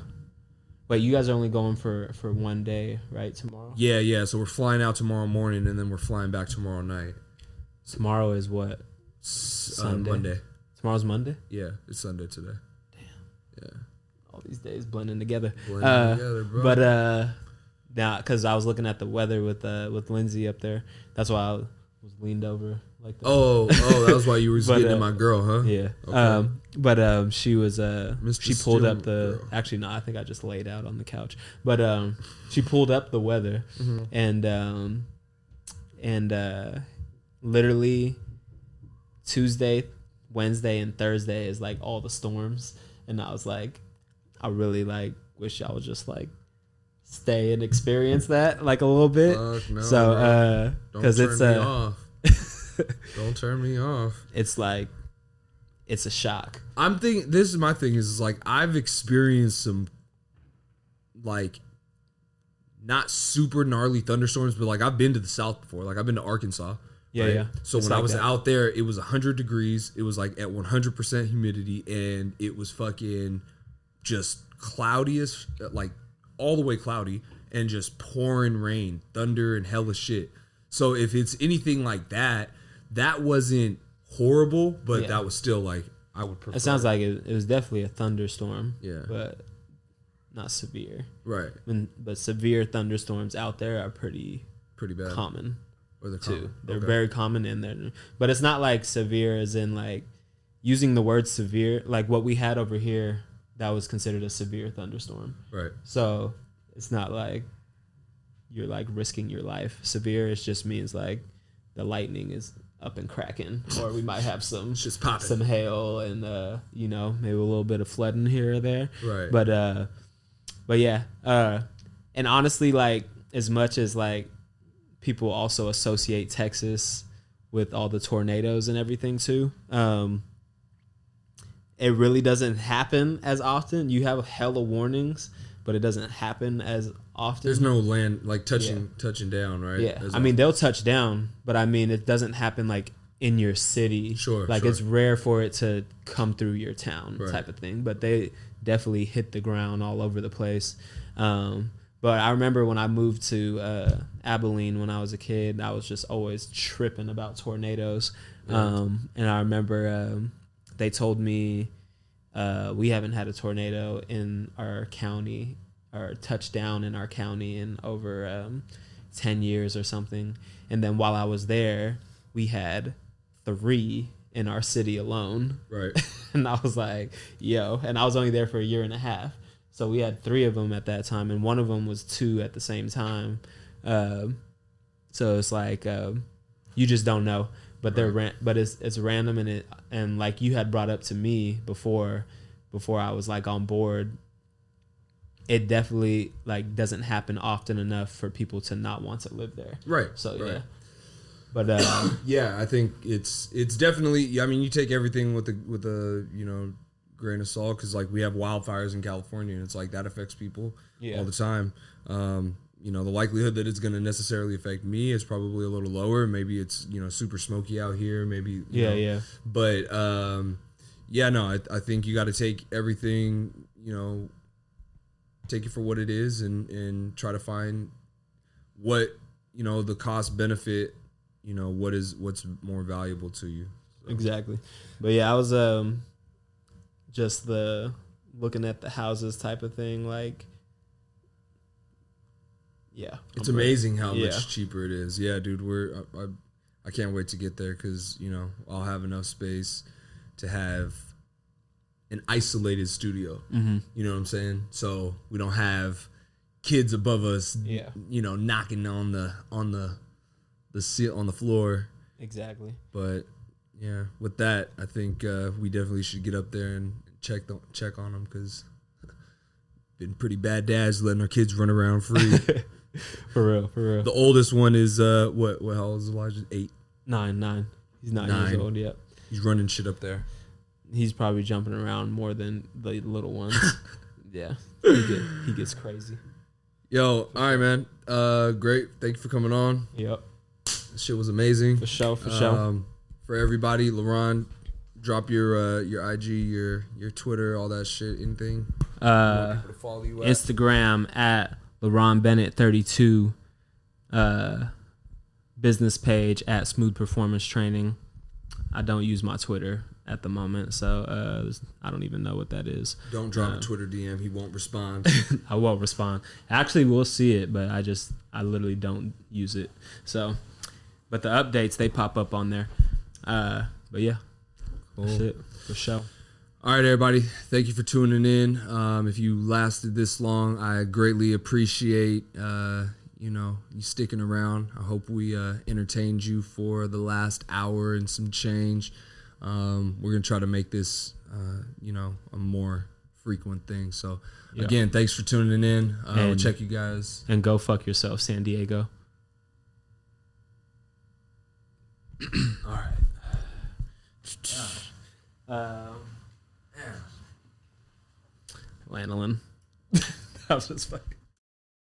wait, you guys are only going for one day, right? Tomorrow? Yeah. So we're flying out tomorrow morning, and then we're flying back tomorrow night. Tomorrow is what? Sunday. Monday. Tomorrow's Monday? Yeah, it's Sunday today. Damn. Yeah. All these days blending together. Together, bro. But now, because I was looking at the weather with Lindsay up there. That's why I was leaned over like that. Oh, that was why you were getting at my girl, huh? Yeah. Okay. But she was she pulled up the girl. Actually, no, I think I just laid out on the couch. But she pulled up the weather, and literally Tuesday, Wednesday, and Thursday is like all the storms, and I was like, I really like wish I would just like stay and experience that like a little bit. Fuck no, so because it's don't turn me off. It's like it's a shock. I'm thinking, this is my thing, is like I've experienced some like not super gnarly thunderstorms, but like I've been to the South before. Like I've been to Arkansas. Yeah, right? yeah. So It's when I like was that. out there, it was 100 degrees. It was like at 100% humidity, and it was fucking just cloudy as like all the way cloudy, and just pouring rain, thunder, and hella shit. So if it's anything like that, that wasn't horrible, but that was still like I would prefer. It sounds like it was definitely a thunderstorm. Yeah. But not severe. Right. But severe thunderstorms out there are pretty bad. common. Or they're too. common. They're Okay. very common in there. But it's not like severe as in like using the word severe. Like what we had over here, that was considered a severe thunderstorm. Right. So it's not like you're like risking your life. Severe, it just means like the lightning is up and cracking, or we might have some Just popping. some hail and maybe a little bit of flooding here or there. Right. But yeah. And honestly, like as much as like people also associate Texas with all the tornadoes and everything too. It really doesn't happen as often. You have hella warnings, but it doesn't happen as often. There's no land like touching down, right? Yeah. As I mean, they'll touch down, but I mean, it doesn't happen like in your city. Sure. Like it's rare for it to come through your town type of thing, but they definitely hit the ground all over the place. But I remember when I moved to Abilene when I was a kid, I was just always tripping about tornadoes. And I remember they told me we haven't had a tornado in our county or touchdown in our county in over 10 years or something. And then while I was there, we had 3 in our city alone. Right. And I was like, yo, and I was only there for a year and a half. So we had 3 of them at that time, and one of them was 2 at the same time. So it's like you just don't know, but but it's random, and like you had brought up to me before I was like on board. It definitely like doesn't happen often enough for people to not want to live there. Right. So right. yeah, but yeah, I think it's definitely. I mean, you take everything with a grain of salt, because like we have wildfires in California, and it's like that affects people all the time. The likelihood that it's going to necessarily affect me is probably a little lower. Maybe it's super smoky out here. Maybe yeah. But I think you got to take everything, take it for what it is, and try to find what the cost benefit, what's more valuable to you. So. Exactly. But yeah, I was just the looking at the houses type of thing, like yeah, it's amazing how much cheaper it is. Yeah, dude, I can't wait to get there, because I'll have enough space to have an isolated studio. Mm-hmm. You know what I'm saying? So we don't have kids above us, knocking on the floor. Exactly. But yeah, with that, I think we definitely should get up there and check on them, because been pretty bad dads letting our kids run around free. For real. The oldest one is what how old is Elijah? 8. 9. He's 9 years old. Yep. He's running shit up there. He's probably jumping around more than the little ones. Yeah, he gets crazy. Yo, all right, man. Great. Thank you for coming on. Yep. This shit was amazing. For sure. For everybody, LaRon, drop your IG, your Twitter, all that shit. Anything? To follow you at? Instagram at LaRon Bennett 32. Business page at Smooth Performance Training. I don't use my Twitter at the moment, so I don't even know what that is. Don't drop a Twitter DM. He won't respond. I won't respond. Actually, we'll see it, but I literally don't use it. So, but the updates, they pop up on there. But yeah, cool. That's it for sure. All right, everybody. Thank you for tuning in. If you lasted this long, I greatly appreciate you sticking around. I hope we entertained you for the last hour and some change. We're gonna try to make this a more frequent thing. So again, thanks for tuning in. We'll check you guys. And go fuck yourself, San Diego. All right. Lanolin. That was just fucking.